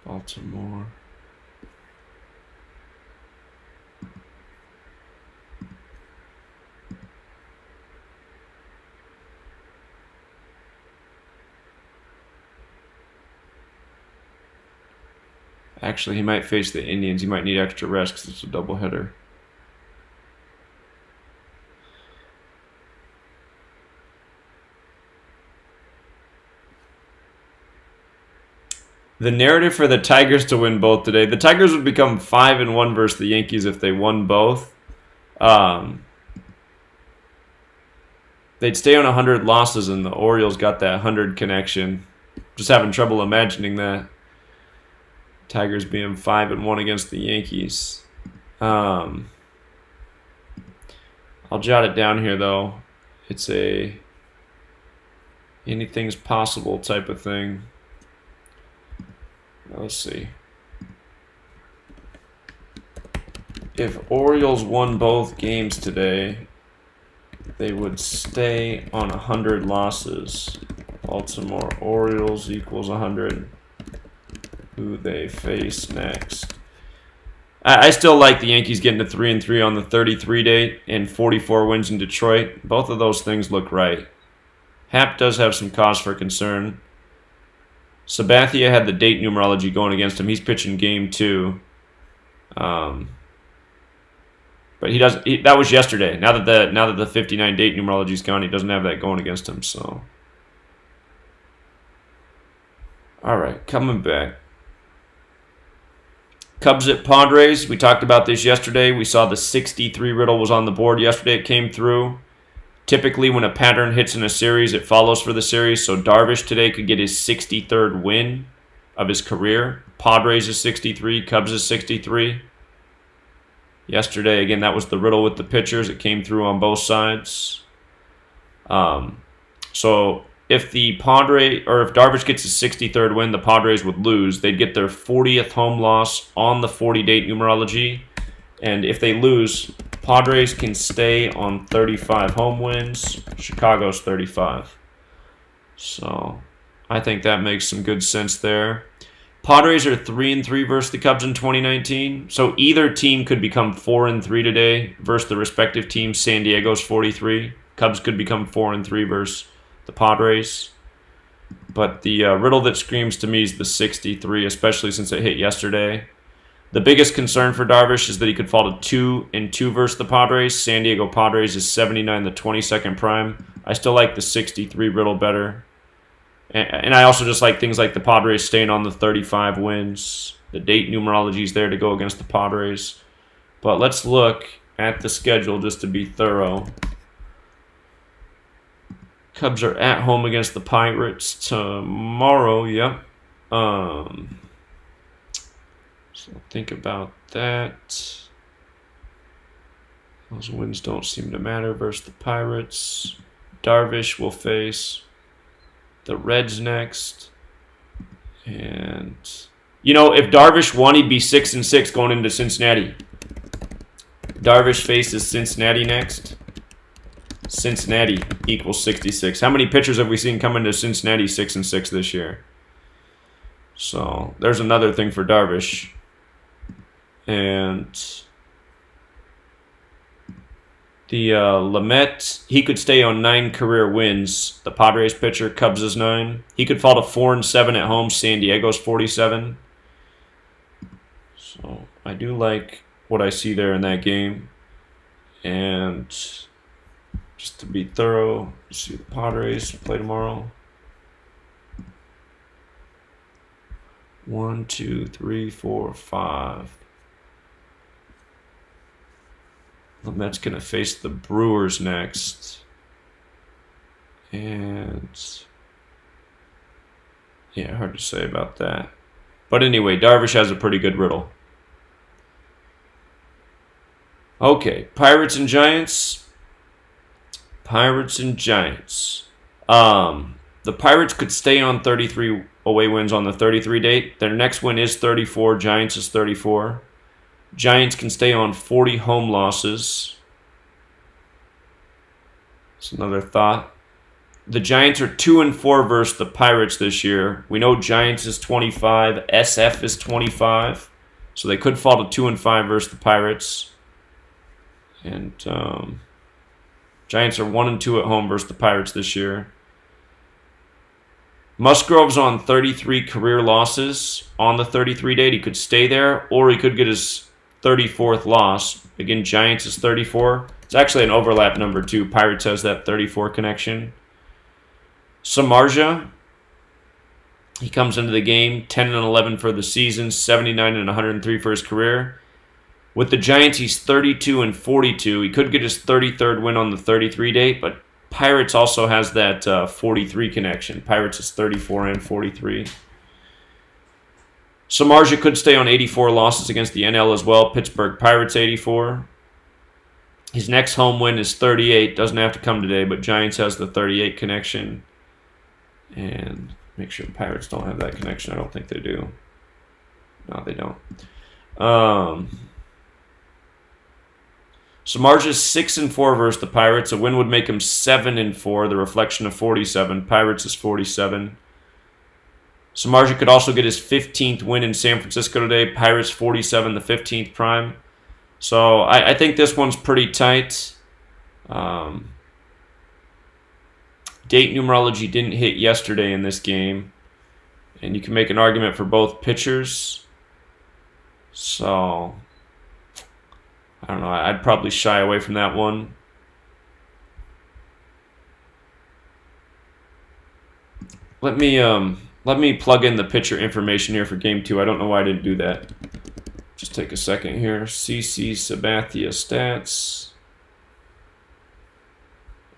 Speaker 1: Baltimore. Actually, he might face the Indians. He might need extra rest because it's a doubleheader. The narrative for the Tigers to win both today. The Tigers would become 5-1 versus the Yankees if they won both. They'd stay on 100 losses, and the Orioles got that 100 connection. Just having trouble imagining that. Tigers being 5-1 against the Yankees. I'll jot it down here, though. It's a anything's possible type of thing. Let's see. If Orioles won both games today, they would stay on 100 losses. Baltimore Orioles equals 100. Who they face next. I still like the Yankees getting to 3-3 on the 33 date and 44 wins in Detroit. Both of those things look right. Happ does have some cause for concern. Sabathia had the date numerology going against him. He's pitching game 2. But that was yesterday. Now that the 59 date numerology's gone, he doesn't have that going against him. So, all right, coming back. Cubs at Padres. We talked about this yesterday. We saw the 63 riddle was on the board yesterday. It came through. Typically, when a pattern hits in a series, it follows for the series. So Darvish today could get his 63rd win of his career. Padres is 63. Cubs is 63. Yesterday, again, that was the riddle with the pitchers. It came through on both sides. So if Darvish gets his 63rd win, the Padres would lose. They'd get their 40th home loss on the 40-date numerology. And if they lose, Padres can stay on 35 home wins. Chicago's 35. So I think that makes some good sense there. Padres are 3-3 versus the Cubs in 2019. So either team could become 4-3 today versus the respective team. San Diego's 43. Cubs could become 4-3 versus the Padres. But the riddle that screams to me is the 63, especially since it hit yesterday. The biggest concern for Darvish is that he could fall to 2-2 versus the Padres. San Diego Padres is 79, the 22nd prime. I still like the 63 riddle better. And I also just like things like the Padres staying on the 35 wins. The date numerology is there to go against the Padres. But let's look at the schedule just to be thorough. Cubs are at home against the Pirates tomorrow. Yep. So think about that. Those wins don't seem to matter versus the Pirates. Darvish will face the Reds next. And, if Darvish won, he'd be 6-6 going into Cincinnati. Darvish faces Cincinnati next. Cincinnati equals 66. How many pitchers have we seen come into Cincinnati 6-6 this year? So there's another thing for Darvish. And the Lamet, he could stay on 9 career wins. The Padres pitcher, Cubs is 9. He could fall to 4-7 at home. San Diego's 47. So I do like what I see there in that game. And just to be thorough, see the Padres play tomorrow. 1, 2, 3, 4, 5. Lamet's going to face the Brewers next. And yeah, hard to say about that. But anyway, Darvish has a pretty good riddle. Okay, Pirates and Giants. Pirates and Giants. The Pirates could stay on 33 away wins on the 33 date. Their next win is 34. Giants is 34. Giants can stay on 40 home losses. That's another thought. The Giants are 2-4 versus the Pirates this year. We know Giants is 25. SF is 25. So they could fall to 2-5 versus the Pirates. And Giants are 1-2 at home versus the Pirates this year. Musgrove's on 33 career losses on the 33 date. He could stay there, or he could get his 34th loss. Again, Giants is 34. It's actually an overlap number too. Pirates has that 34 connection. Samardzija, he comes into the game 10-11 for the season, 79-103 for his career. With the Giants, he's 32-42. He could get his 33rd win on the 33 date, but Pirates also has that 43 connection. Pirates is 34 and 43. Samardzija could stay on 84 losses against the NL as well. Pittsburgh Pirates 84. His next home win is 38. Doesn't have to come today, but Giants has the 38 connection. And make sure the Pirates don't have that connection. I don't think they do. No, they don't. Samardzija's 6-4 versus the Pirates. A win would make him 7-4, the reflection of 47. Pirates is 47. Samardzija could also get his 15th win in San Francisco today. Pirates 47, the 15th prime. So I think this one's pretty tight. Date numerology didn't hit yesterday in this game. And you can make an argument for both pitchers. So I don't know. I'd probably shy away from that one. Let me plug in the pitcher information here for Game 2. I don't know why I didn't do that. Just take a second here. CC Sabathia stats.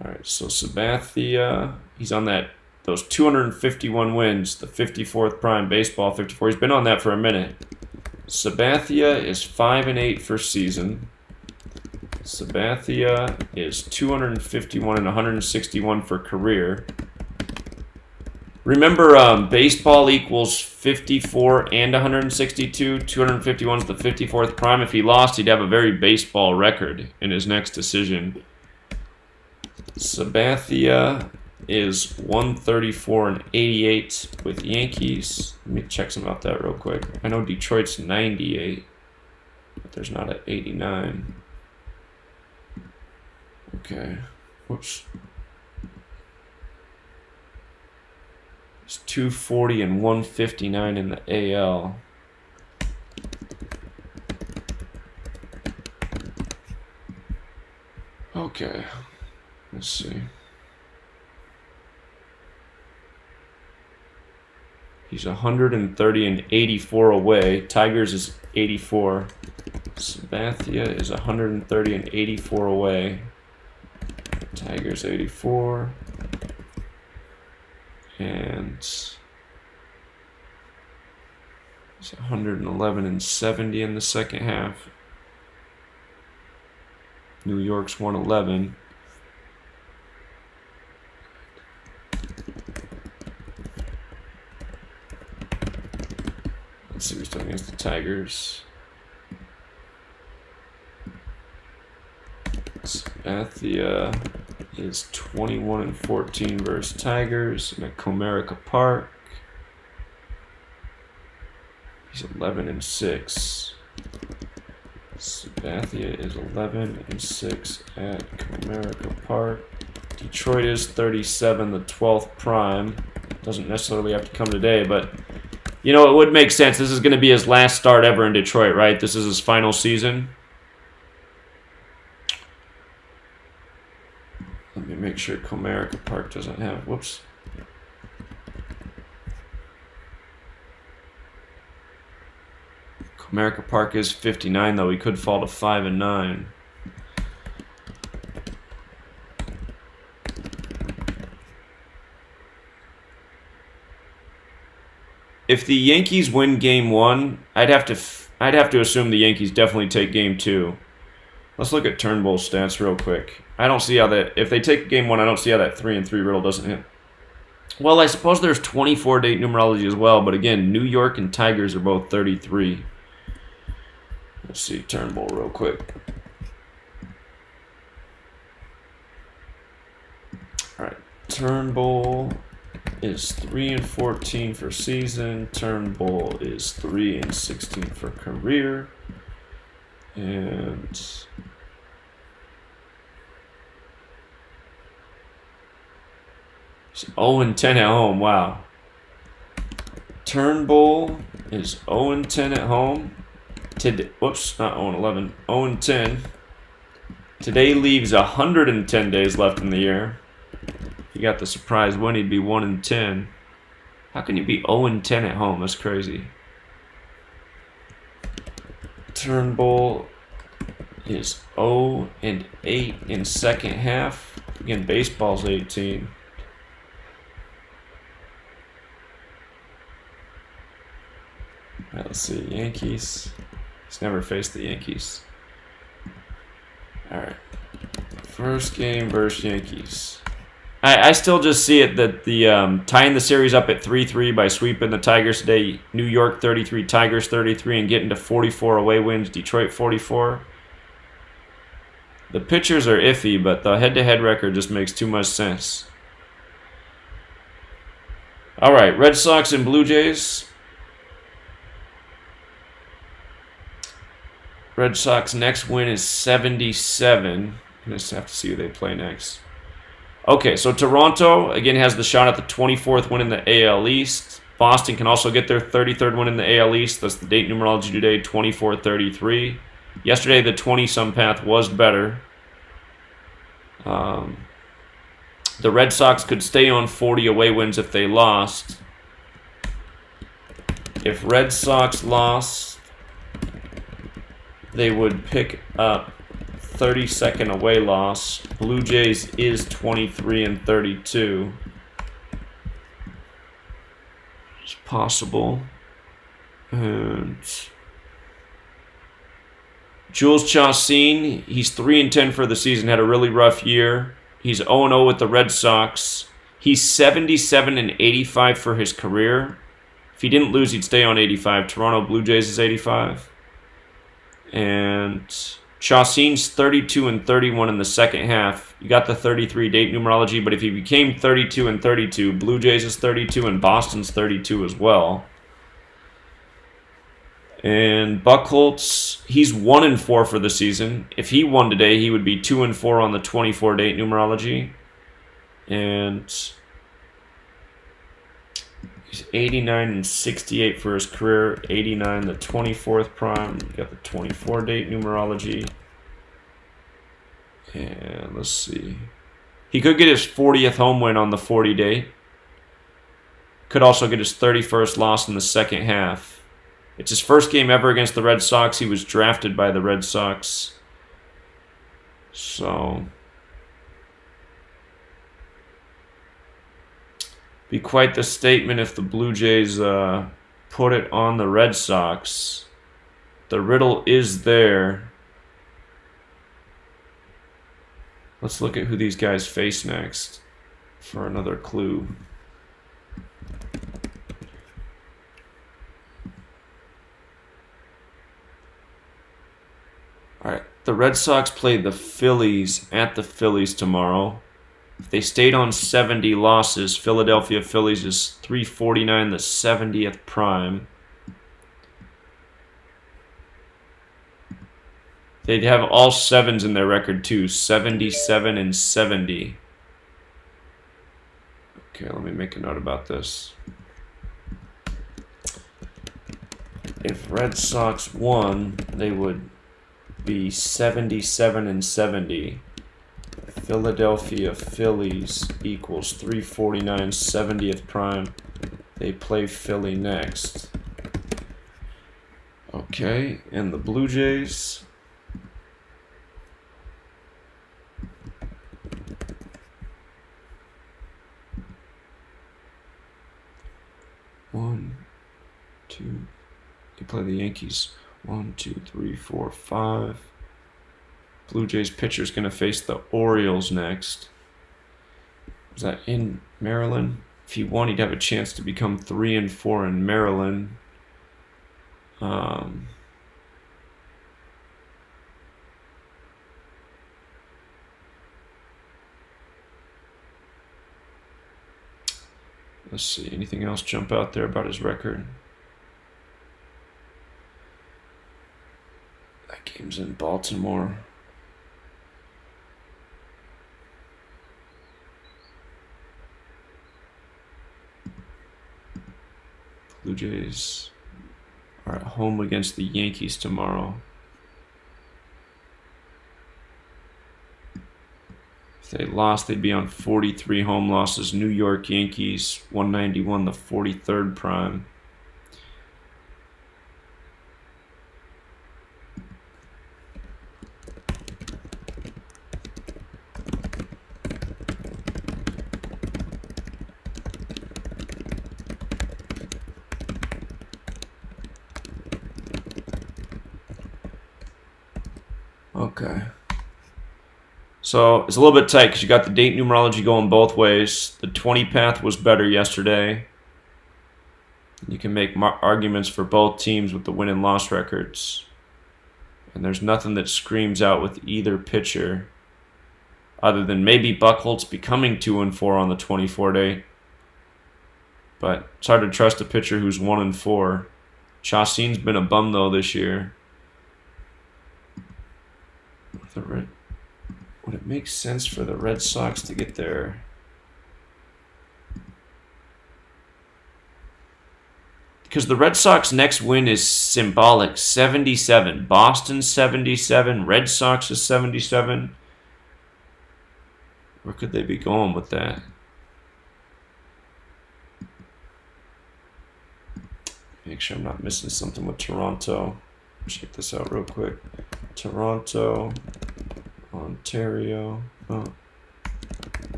Speaker 1: All right, so Sabathia, he's on those 251 wins, the 54th prime, baseball 54. He's been on that for a minute. Sabathia is 5-8 for season. Sabathia is 251 and 161 for career. Remember, baseball equals 54 and 162. 251 is the 54th prime. If he lost, he'd have a very baseball record in his next decision. Sabathia is 134 and 88 with Yankees. Let me check some about that real quick. I know Detroit's 98, but there's not an 89. Okay. Whoops. It's 240 and 159 in the AL. Okay. Let's see. He's 130 and 84 away. Tigers is 84. Sabathia is 130 and 84 away. Tigers 84. And he's 111 and 70 in the second half. New York's 111. Let's see who's doing against the Tigers. Sabathia is 21 and 14 versus Tigers at Comerica Park. He's 11 and 6. Sabathia is 11 and 6 at Comerica Park. Detroit is 37, the 12th prime. Doesn't necessarily have to come today, but you know, it would make sense. This is going to be his last start ever in Detroit, right? This is his final season. Let me make sure Comerica Park doesn't have... Whoops. Comerica Park is 59, though. He could fall to 5 and 9. If the Yankees win Game 1, I'd have to assume the Yankees definitely take Game 2. Let's look at Turnbull stats real quick. I don't see how that... If they take Game 1, I don't see how that 3-3 riddle doesn't hit. Well, I suppose there's 24 date numerology as well, but again, New York and Tigers are both 33. Let's see Turnbull real quick. All right, Turnbull is 3-14 for season. Turnbull is 3-16 for career, and he's 0-10 at home. Wow. Turnbull is 0-10 at home. Today, whoops, not 0-11. 0-10. Today leaves 110 days left in the year. If you got the surprise win, he'd be 1-10. How can you be 0-10 at home? That's crazy. Turnbull is 0-8 in second half. Again, baseball's 18. All right, let's see. Yankees. He's never faced the Yankees. All right. First game versus Yankees. I still just see it that the tying the series up at 3-3 by sweeping the Tigers today. New York 33, Tigers 33, and getting to 44 away wins. Detroit 44. The pitchers are iffy, but the head-to-head record just makes too much sense. All right, Red Sox and Blue Jays. Red Sox next win is 77. I just have to see who they play next. Okay, so Toronto, again, has the shot at the 24th win in the AL East. Boston can also get their 33rd win in the AL East. That's the date numerology today, 24-33. Yesterday, the 20-some path was better. The Red Sox could stay on 40 away wins if they lost. If Red Sox lost, they would pick up 32nd away loss. Blue Jays is 23-32. It's possible. And Jules Chassin, he's 3-10 for the season, had a really rough year. He's 0-0 with the Red Sox. He's 77-85 for his career. If he didn't lose, he'd stay on 85. Toronto Blue Jays is 85. And Chassin's 32-31 in the second half. You got the 33 date numerology, but if he became 32-32, Blue Jays is 32 and Boston's 32 as well. And Buchholz, he's 1-4 for the season. If he won today, he would be 2-4 on the 24 date numerology. And he's 89-68 for his career. 89, the 24th prime. You got the 24 date numerology. And let's see. He could get his 40th home win on the 40 date. Could also get his 31st loss in the second half. It's his first game ever against the Red Sox. He was drafted by the Red Sox. So, be quite the statement if the Blue Jays put it on the Red Sox. The riddle is there. Let's look at who these guys face next for another clue. All right, the Red Sox played the Phillies at the Phillies tomorrow. If they stayed on 70 losses, Philadelphia Phillies is 349, the 70th prime. They'd have all sevens in their record too, 77-70. Okay, let me make a note about this. If Red Sox won, they would be 77-70. Philadelphia Phillies equals 349, 70th prime. They play Philly next. Okay, and the Blue Jays. One, two. They play the Yankees. 1, 2, 3, 4, 5. Blue Jays pitcher's going to face the Orioles next. Is that in Maryland? If he won, he'd have a chance to become 3-4 in Maryland. Let's see. Anything else jump out there about his record? That game's in Baltimore. Blue Jays are at home against the Yankees tomorrow. If they lost, they'd be on 43 home losses. New York Yankees, 191, the 43rd prime. Okay. So it's a little bit tight because you got the date numerology going both ways. The 20 path was better yesterday. You can make arguments for both teams with the win and loss records. And there's nothing that screams out with either pitcher other than maybe Buchholz becoming 2-4 on the 24 date. But it's hard to trust a pitcher who's 1-4. Chacin's been a bum though this year. Would it make sense for the Red Sox to get their... Because the Red Sox next win is symbolic. 77. Boston 77. Red Sox is 77. Where could they be going with that? Make sure I'm not missing something with Toronto. Check this out real quick. Toronto, Ontario,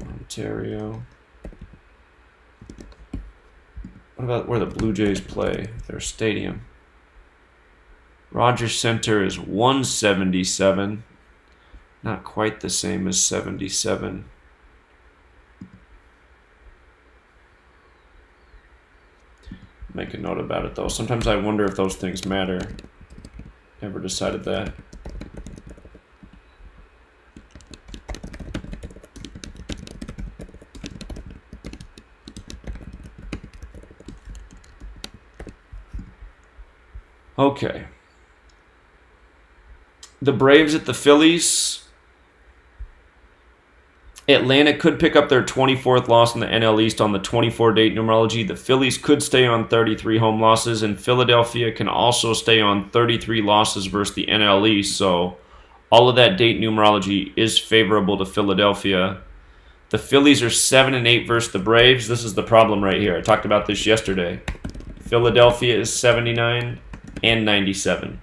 Speaker 1: Ontario. What about where the Blue Jays play? Their stadium. Rogers Center is 177. Not quite the same as 77. Make a note about it though. Sometimes I wonder if those things matter. Never decided that. Okay. The Braves at the Phillies. Atlanta could pick up their 24th loss in the NL East on the 24-date numerology. The Phillies could stay on 33 home losses, and Philadelphia can also stay on 33 losses versus the NL East. So all of that date numerology is favorable to Philadelphia. The Phillies are 7-8 versus the Braves. This is the problem right here. I talked about this yesterday. Philadelphia is 79 and 97.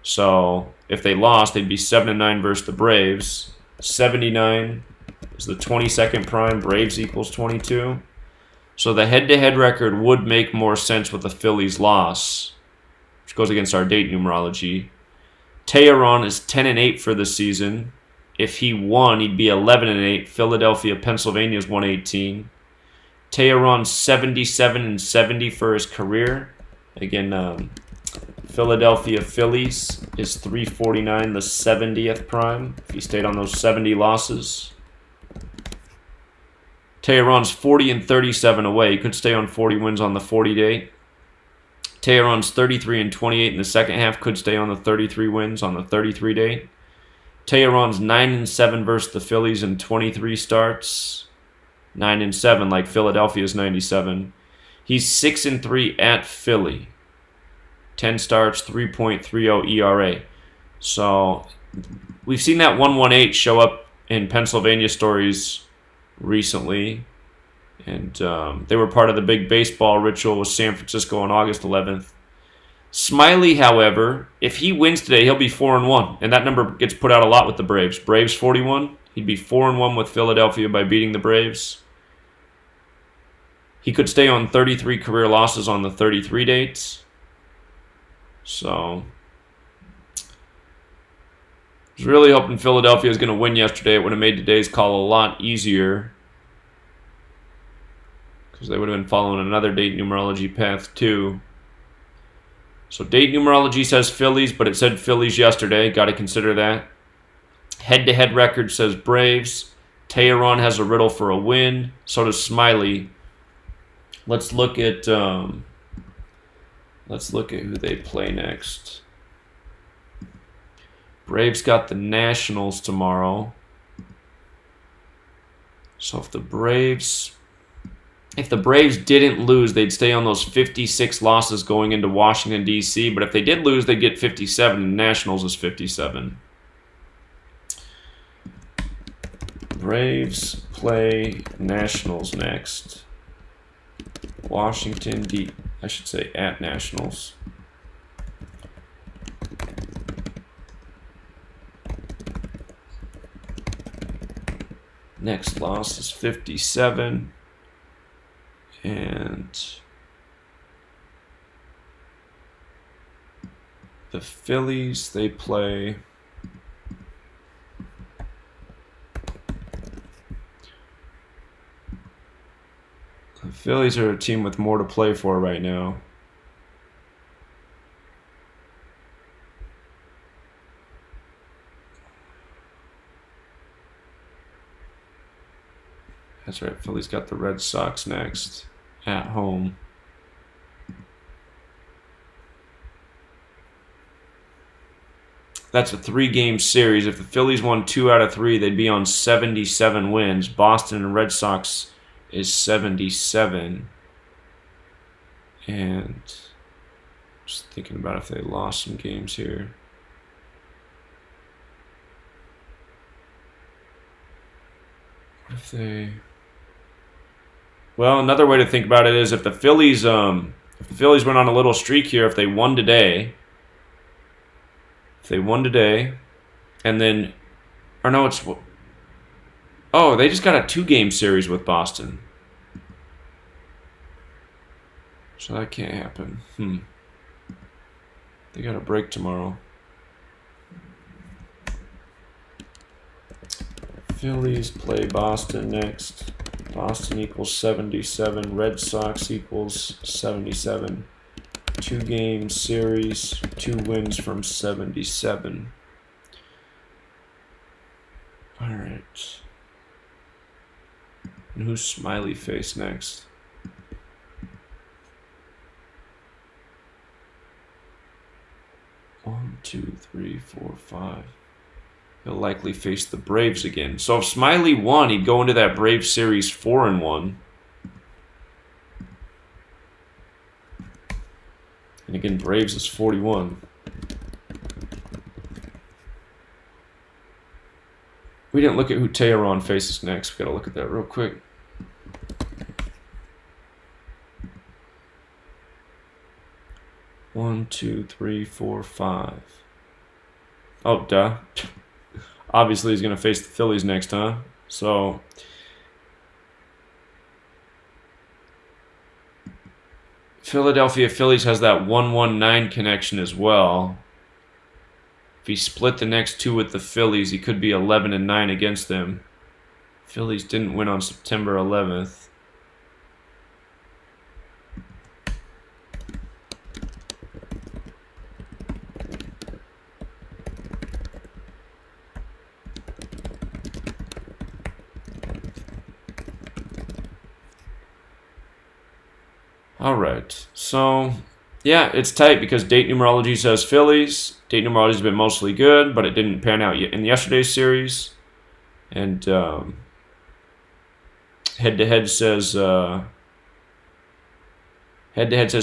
Speaker 1: So if they lost, they'd be 7-9 versus the Braves. 79 is the 22nd prime. Braves equals 22. So the head-to-head record would make more sense with the Phillies loss, which goes against our date numerology. Teheran is 10-8 for the season. If he won, he'd be 11-8. Philadelphia, Pennsylvania is 118. Teheran 77-70 for his career. Again, Philadelphia Phillies is 349, the 70th prime. If he stayed on those 70 losses. Teheran's 40-37 away. He could stay on 40 wins on the 40 date. Teheran's 33-28 in the second half. Could stay on the 33 wins on the 33 date. Teheran's 9-7 versus the Phillies in 23 starts. 9-7 like Philadelphia's 97. He's 6-3 at Philly. 10 starts, 3.30 ERA. So we've seen that 118 show up in Pennsylvania stories recently. And they were part of the big baseball ritual with San Francisco on August 11th. Smiley, however, if he wins today, he'll be 4-1. And that number gets put out a lot with the Braves. Braves 41. He'd be 4-1 with Philadelphia by beating the Braves. He could stay on 33 career losses on the 33 dates. So, I was really hoping Philadelphia was going to win yesterday. It would have made today's call a lot easier. because they would have been following another date numerology path too. So date numerology says Phillies, but it said Phillies yesterday. Got to consider that. Head-to-head record says Braves. Teheran has a riddle for a win. So does Smiley. Let's look at who they play next. Braves got the Nationals tomorrow. So if the Braves didn't lose, they'd stay on those 56 losses going into Washington, D.C. But if they did lose, they'd get 57. And Nationals is 57. Braves play Nationals next. Washington, I should say at Nationals. Next loss is 57. And the Phillies, they play the Phillies are a team with more to play for right now. That's right, Phillies got the Red Sox next at home. That's a 3-game series. If the Phillies won 2 out of 3, they'd be on 77 wins. Boston and Red Sox is 77. And just thinking about if they lost some games here. What if they... Well, another way to think about it is if the Phillies went on a little streak here, if they won today, and then, or no, it's, oh, they just got a 2-game series with Boston. So that can't happen. They got a break tomorrow. Phillies play Boston next. Boston equals 77. Red Sox equals 77. 2-game series, 2 wins from 77. All right. And who's Smiley face next? One, two, three, four, 5. He'll likely face the Braves again. So if Smiley won, he'd go into that Braves series 4-1. And again, Braves is 41. We didn't look at who Teheran faces next. We gotta look at that real quick. One, two, three, four, 5. Oh, duh. Obviously, he's going to face the Phillies next, huh? So, Philadelphia Phillies has that 1-1-9 connection as well. If he split the next 2 with the Phillies, he could be 11-9 against them. Phillies didn't win on September 11th. All right, so yeah, it's tight because date numerology says Phillies. Date numerology has been mostly good, but it didn't pan out in yesterday's series. And head-to-head says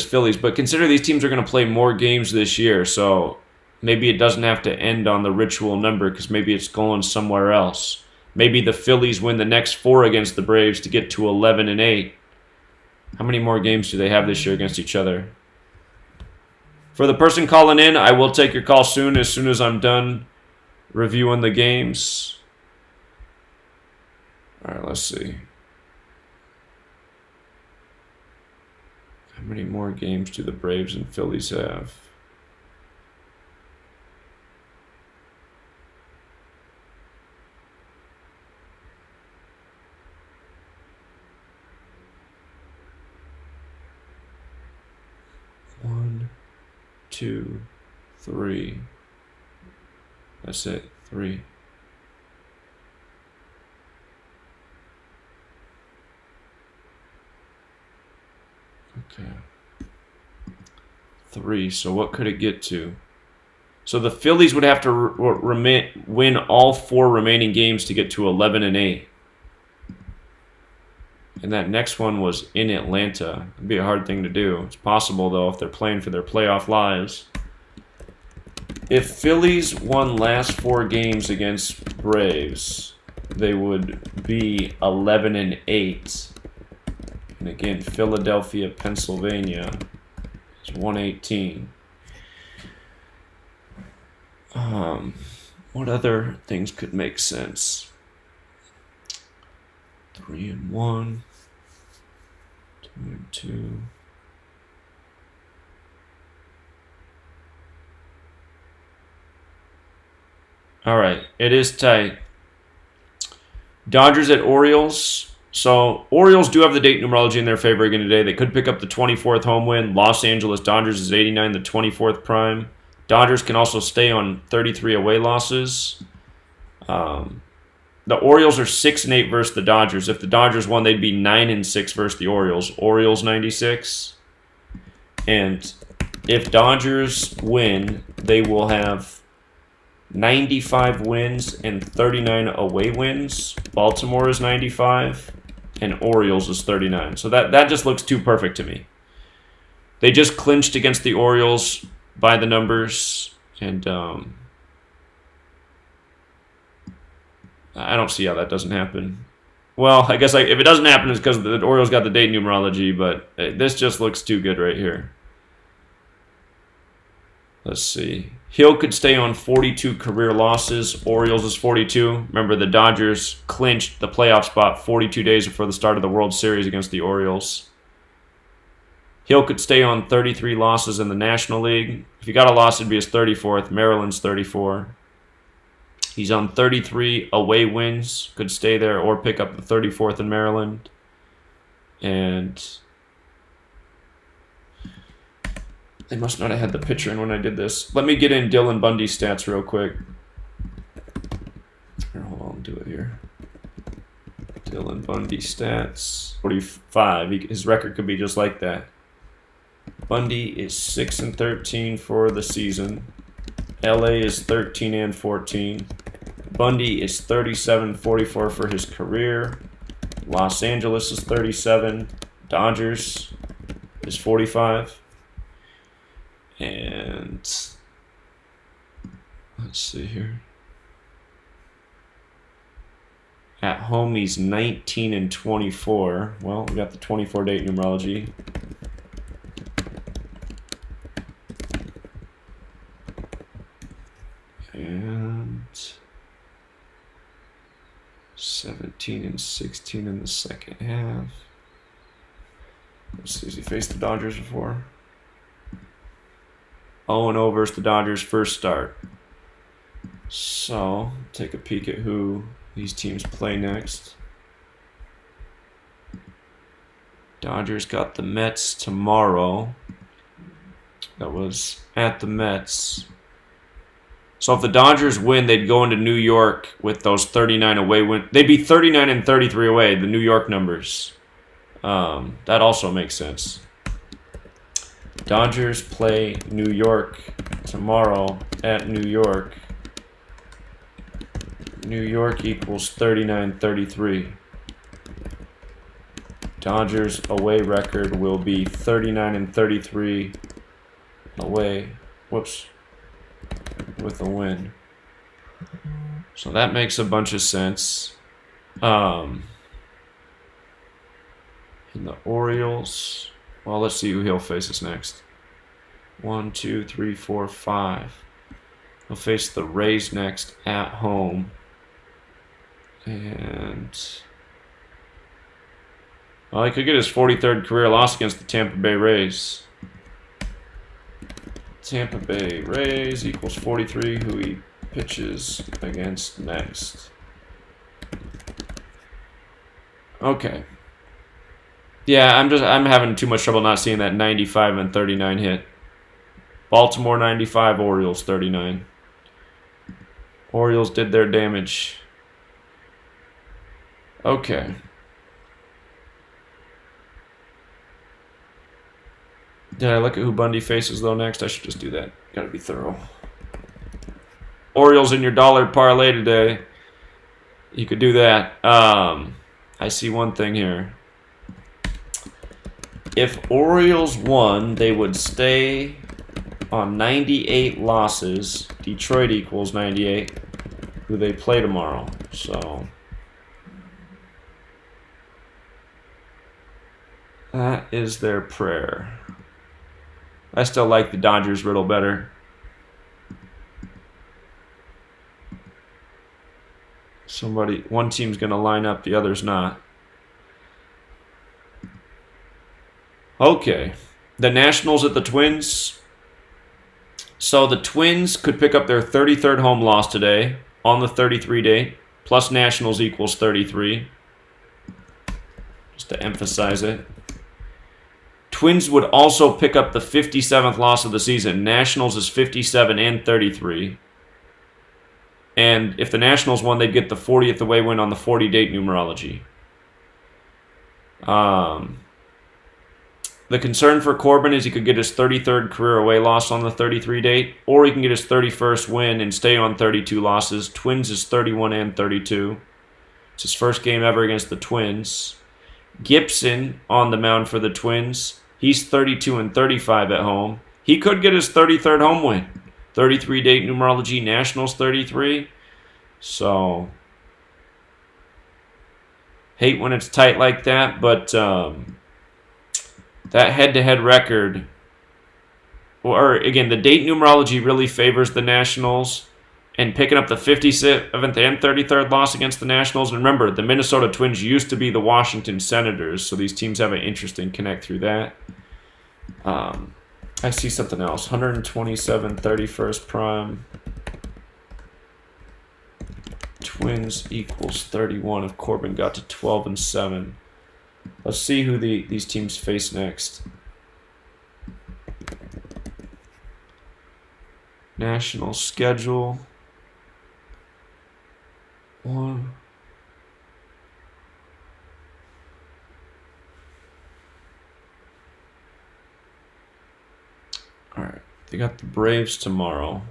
Speaker 1: Phillies. But consider these teams are going to play more games this year, so maybe it doesn't have to end on the ritual number because maybe it's going somewhere else. Maybe the Phillies win the next 4 against the Braves to get to 11-8. How many more games do they have this year against each other? For the person calling in, I will take your call as soon as I'm done reviewing the games. All right, let's see. How many more games do the Braves and Phillies have? 2, 3. That's it. 3. Okay. 3. So what could it get to? So the Phillies would have to win all 4 remaining games to get to 11-8. And that next one was in Atlanta. It'd be a hard thing to do. It's possible, though, if they're playing for their playoff lives. If Phillies won last 4 games against Braves, they would be 11-8. And again, Philadelphia, Pennsylvania is 118. What other things could make sense? 3-1, 2-2. All right, it is tight. Dodgers at Orioles. So Orioles do have the date numerology in their favor again today. They could pick up the 24th home win. Los Angeles Dodgers is 89, the 24th prime. Dodgers can also stay on 33 away losses. The Orioles are 6-8 versus the Dodgers. If the Dodgers won, they'd be 9-6 versus the Orioles. Orioles 96. And if Dodgers win, they will have 95 wins and 39 away wins. Baltimore is 95, and Orioles is 39. So that just looks too perfect to me. They just clinched against the Orioles by the numbers, and I don't see how that doesn't happen. Well, I guess if it doesn't happen, it's because the Orioles got the date numerology, but this just looks too good right here. Let's see. Hill could stay on 42 career losses. Orioles is 42. Remember, the Dodgers clinched the playoff spot 42 days before the start of the World Series against the Orioles. Hill could stay on 33 losses in the National League. If he got a loss, it'd be his 34th. Maryland's 34. He's on 33 away wins. Could stay there or pick up the 34th in Maryland. And they must not have had the pitcher in when I did this. Let me get in Dylan Bundy's stats real quick. Here, hold on, I'll do it here. Dylan Bundy stats. 45. His record could be just like that. Bundy is 6-13 for the season. LA is 13-14. Bundy is 37-44 for his career. Los Angeles is 37. Dodgers is 45. And let's see here. At home, he's 19-24. Well, we got the 24 date numerology. And 17-16 in the second half. Let's see, has he faced the Dodgers before? 0-0 versus the Dodgers first start. So, take a peek at who these teams play next. Dodgers got the Mets tomorrow. That was at the Mets. So if the Dodgers win, they'd go into New York with those 39 away wins. They'd be 39-33 away, the New York numbers. That also makes sense. Dodgers play New York tomorrow at New York. New York equals 39-33. Dodgers away record will be 39-33 away. Whoops. With a win. So that makes a bunch of sense. And the Orioles. Well, let's see who he'll face us next. 1, 2, 3, 4, 5. He'll face the Rays next at home. And well, he could get his 43rd career loss against the Tampa Bay Rays. Tampa Bay Rays equals 43, who he pitches against next. Okay. Yeah, I'm having too much trouble not seeing that 95-39 hit. Baltimore 95, Orioles 39. Orioles did their damage. Okay. Did I look at who Bundy faces, though, next? I should just do that. Gotta be thorough. Orioles in your dollar parlay today. You could do that. I see one thing here. If Orioles won, they would stay on 98 losses. Detroit equals 98, who they play tomorrow. So that is their prayer. I still like the Dodgers riddle better. One team's going to line up, the other's not. Okay. The Nationals at the Twins. So the Twins could pick up their 33rd home loss today on the 33 date, plus Nationals equals 33. Just to emphasize it. Twins would also pick up the 57th loss of the season. Nationals is 57 and 33. And if the Nationals won, they'd get the 40th away win on the 40-date numerology. The concern for Corbin is he could get his 33rd career away loss on the 33 date, or he can get his 31st win and stay on 32 losses. Twins is 31 and 32. It's his first game ever against the Twins. Gibson on the mound for the Twins. He's 32 and 35 at home. He could get his 33rd home win. 33 date numerology, Nationals 33. So, hate when it's tight like that, but that head-to-head record, or again, the date numerology really favors the Nationals, and picking up the 57th and 33rd loss against the Nationals. And remember, the Minnesota Twins used to be the Washington Senators, so these teams have an interesting connect through that. I see something else. 127, 31st prime. Twins equals 31 if Corbin got to 12 and 7. Let's see who these teams face next. National schedule. One. All right. They got the Braves tomorrow.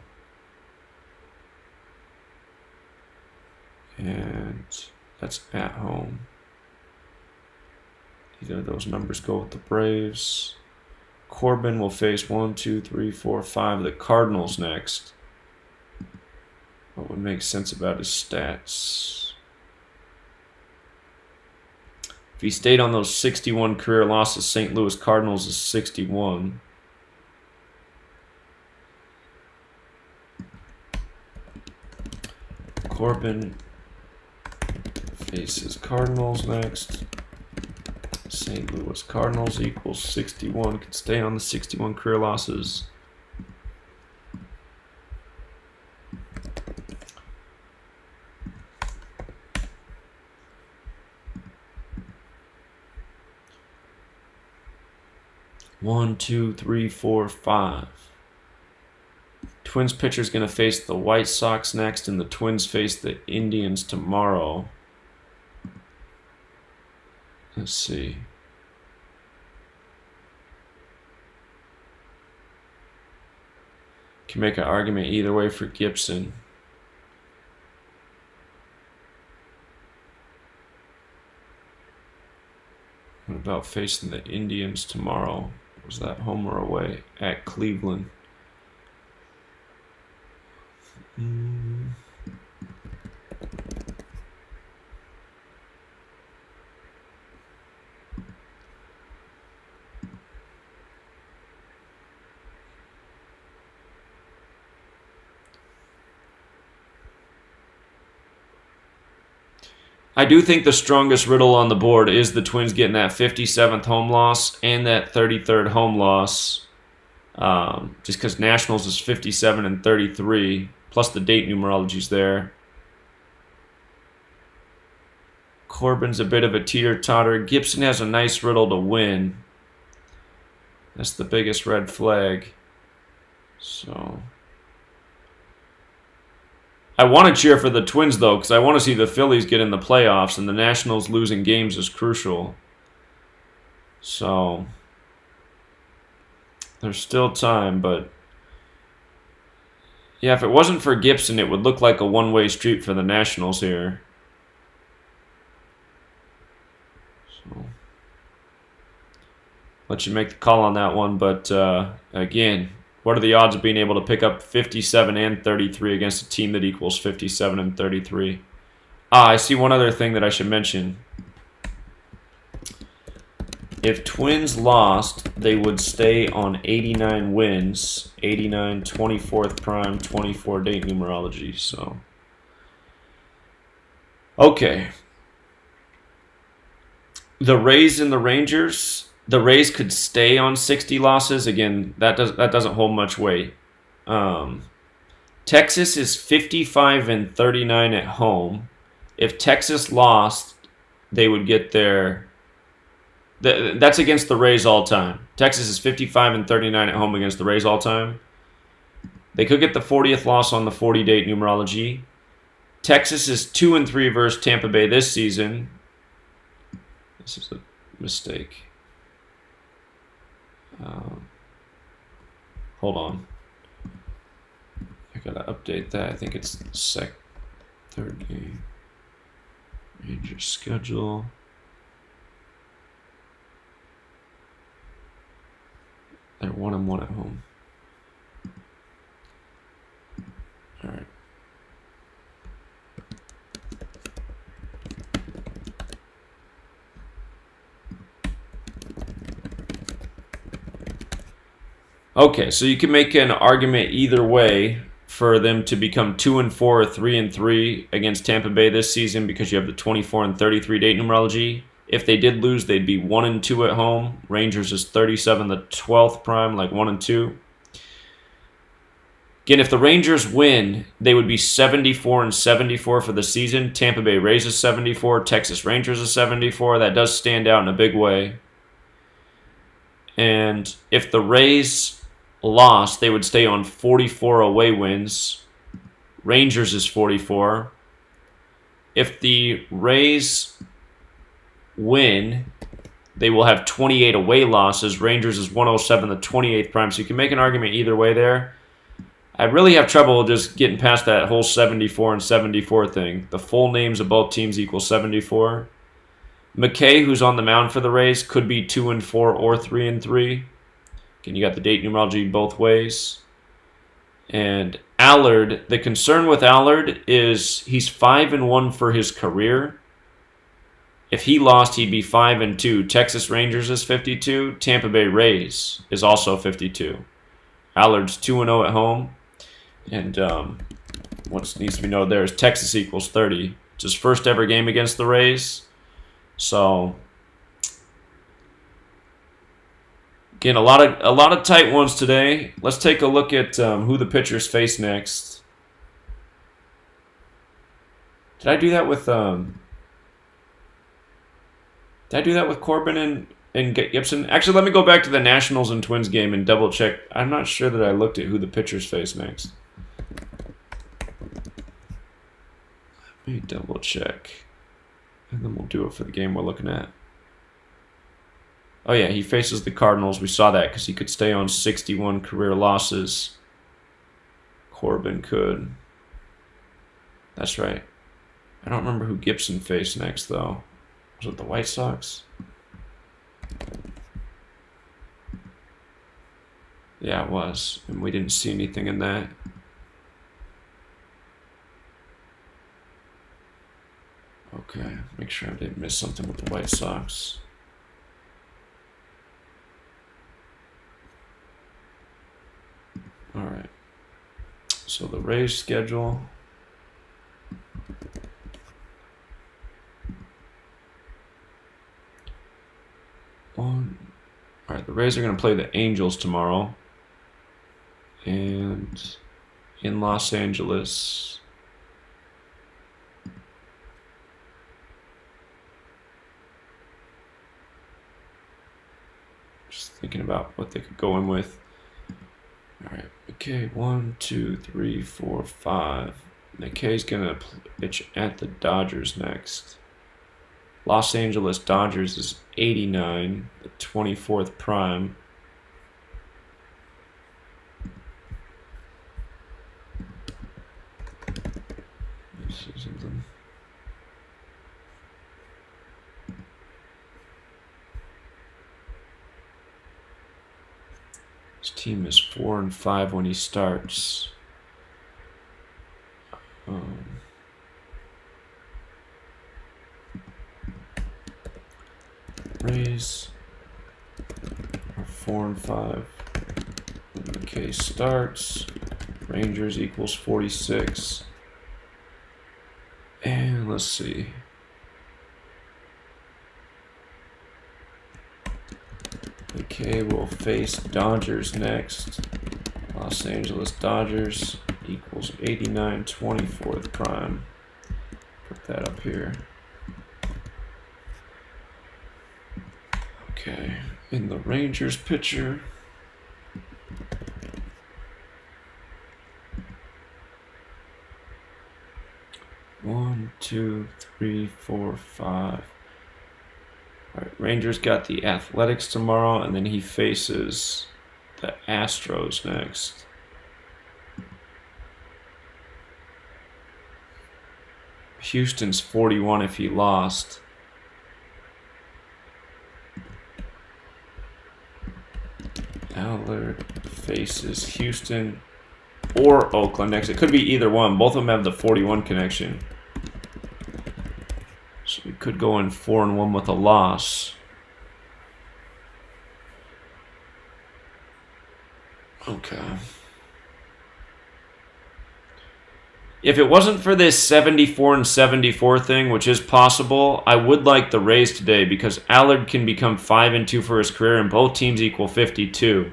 Speaker 1: And that's at home. Either of those numbers go with the Braves. Corbin will face 1, 2, 3, 4, 5. The Cardinals next. What would make sense about his stats? If he stayed on those 61 career losses, St. Louis Cardinals is 61. Corbin faces Cardinals next. St. Louis Cardinals equals 61. Could stay on the 61 career losses. One, two, three, four, 5. Twins pitcher's going to face the White Sox next, and the Twins face the Indians tomorrow. Let's see. Can make an argument either way for Gibson. What about facing the Indians tomorrow? Was that home or away? At Cleveland. I do think the strongest riddle on the board is the Twins getting that 57th home loss and that 33rd home loss. Just because Nationals is 57 and 33, plus the date numerology's there. Corbin's a bit of a teeter-totter. Gibson has a nice riddle to win. That's the biggest red flag. So I want to cheer for the Twins, though, because I want to see the Phillies get in the playoffs, and the Nationals losing games is crucial. So there's still time, but yeah, if it wasn't for Gibson, it would look like a one-way street for the Nationals here. So let you make the call on that one, but again, what are the odds of being able to pick up 57 and 33 against a team that equals 57 and 33? I see one other thing that I should mention. If Twins lost, they would stay on 89 wins, 89, 24th prime, 24 date numerology. So, okay. The Rays and the Rangers, the Rays could stay on 60 losses. Again, that doesn't hold much weight. Texas is 55 and 39 at home. If Texas lost, they would get their. That's against the Rays all time. Texas is 55 and 39 at home against the Rays all time. They could get the 40th loss on the 40-date numerology. Texas is 2 and 3 versus Tampa Bay this season. This is a mistake. Hold on. I gotta update that. I think it's third game. Ranger schedule. They're 1-1 at home. All right. Okay, so you can make an argument either way for them to become 2 and 4 or 3 and 3 against Tampa Bay this season because you have the 24 and 33 date numerology. If they did lose, they'd be 1 and 2 at home. Rangers is 37 the 12th prime, like 1 and 2. Again, if the Rangers win, they would be 74 and 74 for the season. Tampa Bay Rays is 74. Texas Rangers is 74. That does stand out in a big way. And if the Rays lost, they would stay on 44 away wins. Rangers is 44. If the Rays win, they will have 28 away losses. Rangers is 107 the 28th prime. So you can make an argument either way there. I really have trouble just getting past that whole 74 and 74 thing. The full names of both teams equal 74. McKay, who's on the mound for the Rays, could be 2 and 4 or 3 and 3. Again, you got the date numerology both ways. And Allard, the concern with Allard is he's 5 and 1 for his career. If he lost, he'd be 5 and 2. Texas Rangers is 52. Tampa Bay Rays is also 52. Allard's 2 and 0 at home. And what needs to be noted there is Texas equals 30. It's his first ever game against the Rays. So again, a lot of tight ones today. Let's take a look at who the pitchers face next. Did I do that with Corbin and Gibson? Actually, let me go back to the Nationals and Twins game and double check. I'm not sure that I looked at who the pitchers face next. Let me double check. And then we'll do it for the game we're looking at. Oh yeah, he faces the Cardinals. We saw that because he could stay on 61 career losses. Corbin could. That's right. I don't remember who Gibson faced next, though. Was it the White Sox? Yeah, it was. And we didn't see anything in that. Okay, make sure I didn't miss something with the White Sox. All right. So the Rays schedule. All right, the Rays are going to play the Angels tomorrow. And in Los Angeles. Just thinking about what they could go in with. All right, McKay, 1, 2, 3, 4, 5. McKay's gonna pitch at the Dodgers next. Los Angeles Dodgers is 89, the 24th prime. Let's see something. His team is 4-5 when he starts. Rays are 4-5. McKay starts. Rangers equals 46. And let's see. McKay will face Dodgers next. Los Angeles Dodgers equals 89, 24th prime. Put that up here. Okay, in the Rangers pitcher. One, two, three, 4, 5. All right, Rangers got the Athletics tomorrow, and then he faces the Astros next. Houston's 41 if he lost. Allard faces Houston or Oakland next. It could be either one. Both of them have the 41 connection. So we could go in 4-1 with a loss. Okay. If it wasn't for this 74-74 thing, which is possible, I would like the Rays today because Allard can become 5-2 for his career and both teams equal 52.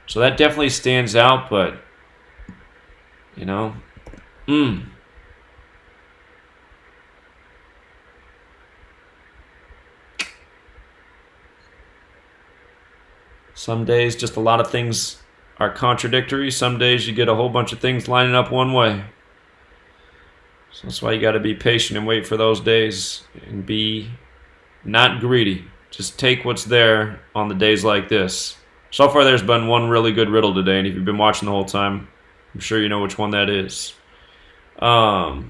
Speaker 1: So that definitely stands out, but you know, Some days just a lot of things are contradictory. Some days you get a whole bunch of things lining up one way. So that's why you got to be patient and wait for those days and be not greedy. Just take what's there on the days like this. So far there's been one really good riddle today, and if you've been watching the whole time, I'm sure you know which one that is. The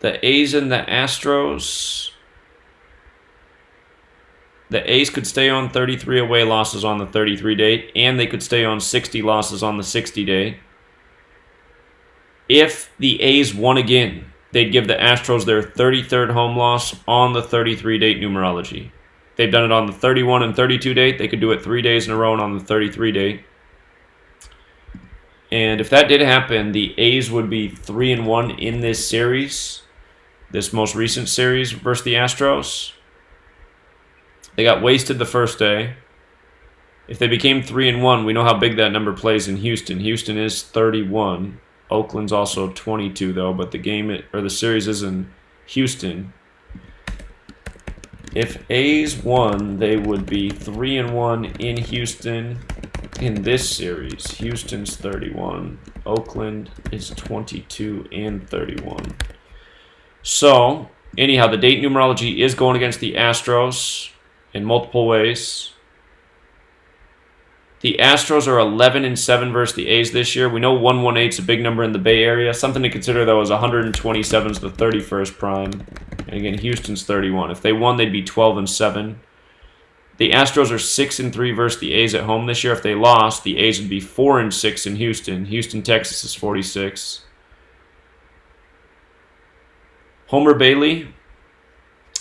Speaker 1: A's and the Astros. The A's could stay on 33 away losses on the 33 date, and they could stay on 60 losses on the 60 date. If the A's won again, they'd give the Astros their 33rd home loss on the 33 date numerology. They've done it on the 31 and 32 date. They could do it 3 days in a row on the 33 date. And if that did happen, the A's would be 3-1 in this series, this most recent series versus the Astros. They got wasted the first day. If they became 3-1, we know how big that number plays in Houston. Houston is 31. Oakland's also 22 though, but the series is in Houston. If A's won, they would be 3-1 in Houston in this series. Houston's 31. Oakland is 22 and 31. So, anyhow, the date numerology is going against the Astros in multiple ways. The Astros are 11-7 versus the A's this year. We know 118 is a big number in the Bay Area. Something to consider, though, is 127 is the 31st prime. And again, Houston's 31. If they won, they'd be 12-7. The Astros are 6-3 versus the A's at home this year. If they lost, the A's would be 4-6 in Houston. Houston, Texas is 46. Homer Bailey,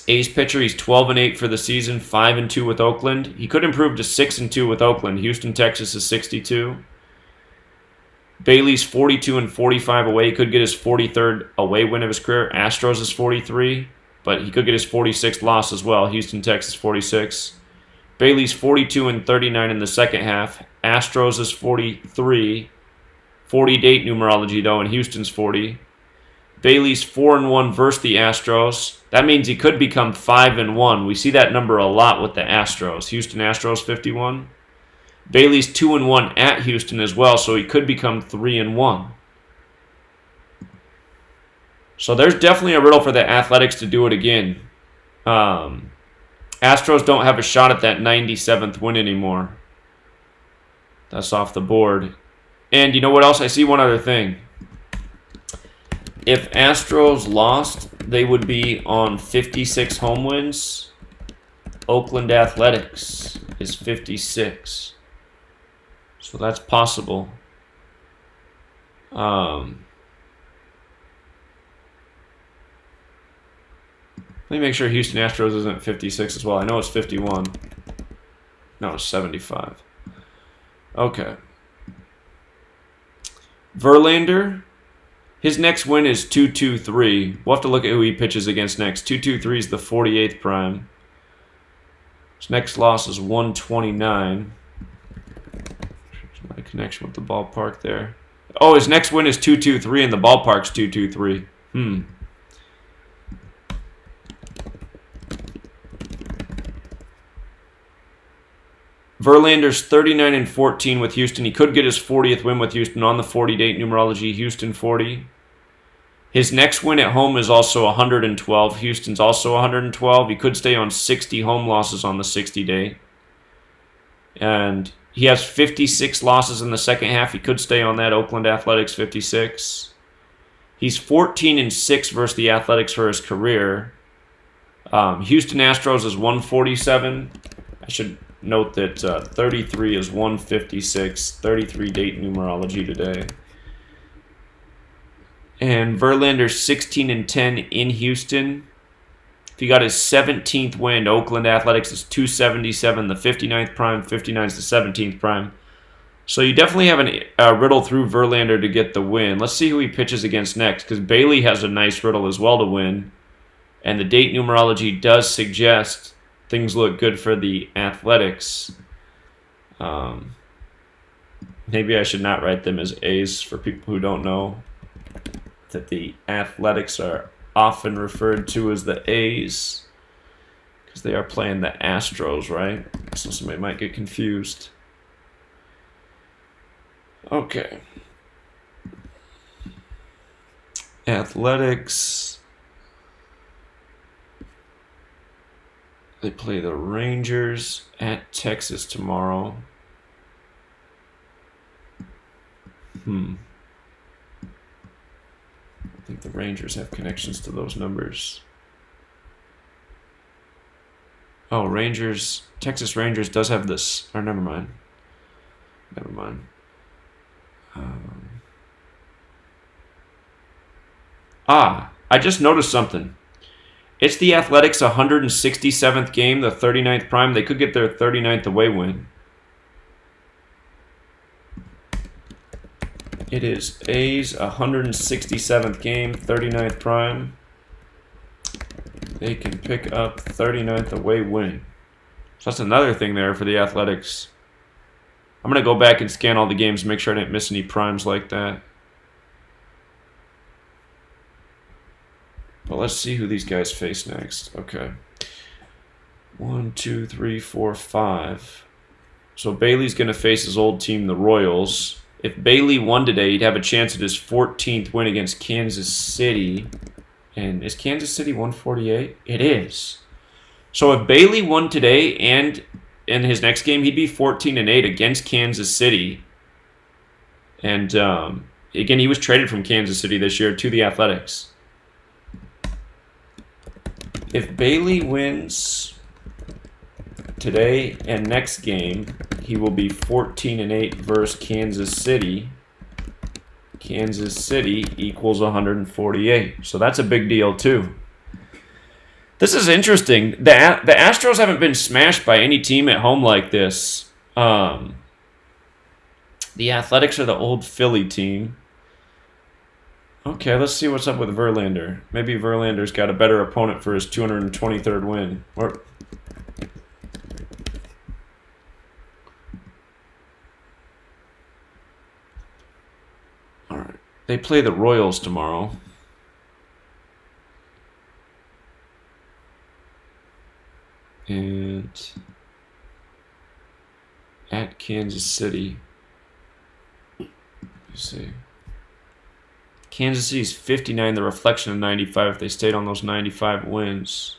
Speaker 1: A's pitcher, he's 12-8 for the season, 5-2 with Oakland. He could improve to 6-2 with Oakland. Houston, Texas is 62. Bailey's 42-45 away. He could get his 43rd away win of his career. Astros is 43, but he could get his 46th loss as well. Houston, Texas 46. Bailey's 42-39 in the second half. Astros is 43. 40 date numerology though, and Houston's 40. Bailey's 4-1 versus the Astros. That means he could become 5-1. We see that number a lot with the Astros. Houston Astros 51. Bailey's 2-1 at Houston as well, so he could become 3-1. So there's definitely a riddle for the Athletics to do it again. Astros don't have a shot at that 97th win anymore. That's off the board. And you know what else? I see one other thing. If Astros lost, they would be on 56 home wins. Oakland Athletics is 56. So that's possible. Let me make sure Houston Astros isn't 56 as well. I know it's 51. No, it's 75. Okay. Verlander, his next win is 2-2-3. We'll have to look at who he pitches against next. 2-2-3 is the 48th prime. His next loss is 129. My connection with the ballpark there. Oh, his next win is 2-2-3 and the ballpark's 2-2-3. Verlander's 39-14 with Houston. He could get his 40th win with Houston on the 40-date numerology, Houston 40. His next win at home is also 112. Houston's also 112. He could stay on 60 home losses on the 60-day. And he has 56 losses in the second half. He could stay on that. Oakland Athletics 56. He's 14-6 versus the Athletics for his career. Houston Astros is 147. I should note that 33 is 156. 33 date numerology today. And Verlander's 16-10 in Houston. If he got his 17th win, Oakland Athletics is 277, the 59th prime. 59 is the 17th prime. So you definitely have a riddle through Verlander to get the win. Let's see who he pitches against next, because Bailey has a nice riddle as well to win. And the date numerology does suggest things look good for the Athletics. Maybe I should not write them as A's for people who don't know that the Athletics are often referred to as the A's because they are playing the Astros, right? So somebody might get confused. Okay. Athletics. They play the Rangers at Texas tomorrow. I think the Rangers have connections to those numbers. Oh, Rangers. Texas Rangers does have this. Or never mind. I just noticed something. It's the Athletics' 167th game, the 39th prime. They could get their 39th away win. It is A's 167th game, 39th prime. They can pick up 39th away win. So that's another thing there for the Athletics. I'm going to go back and scan all the games, make sure I didn't miss any primes like that. But let's see who these guys face next. Okay. 1, 2, 3, 4, 5. So Bailey's going to face his old team, the Royals. If Bailey won today, he'd have a chance at his 14th win against Kansas City. And is Kansas City 148? It is. So if Bailey won today and in his next game, he'd be 14-8 against Kansas City. And again, he was traded from Kansas City this year to the Athletics. If Bailey wins today and next game, he will be 14-8 versus Kansas City. Kansas City equals 148. So that's a big deal too. This is interesting. The Astros haven't been smashed by any team at home like this. The Athletics are the old Philly team. Okay, let's see what's up with Verlander. Maybe Verlander's got a better opponent for his 223rd win. All right. They play the Royals tomorrow. And at Kansas City. Let's see. Kansas City's 59, the reflection of 95 if they stayed on those 95 wins.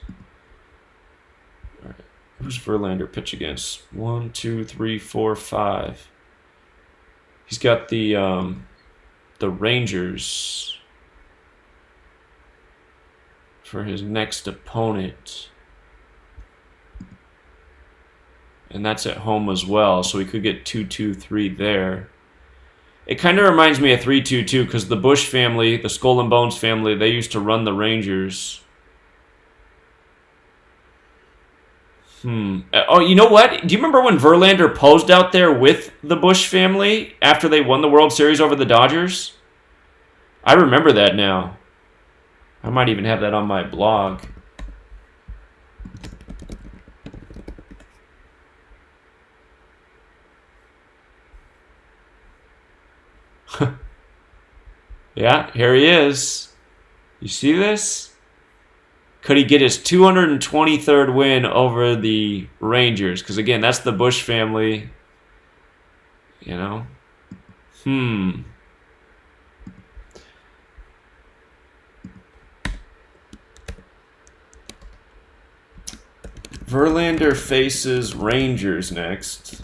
Speaker 1: All right. Who's Verlander pitch against? 1, 2, 3, 4, 5. He's got the Rangers for his next opponent. And that's at home as well, so we could get 2-2-3 there. It kind of reminds me of 3-2-2 because the Bush family, the Skull and Bones family, they used to run the Rangers. Oh, you know what? Do you remember when Verlander posed out there with the Bush family after they won the World Series over the Dodgers? I remember that now. I might even have that on my blog. Yeah, here he is. You see this? Could he get his 223rd win over the Rangers? Because, again, that's the Bush family. You know? Verlander faces Rangers next.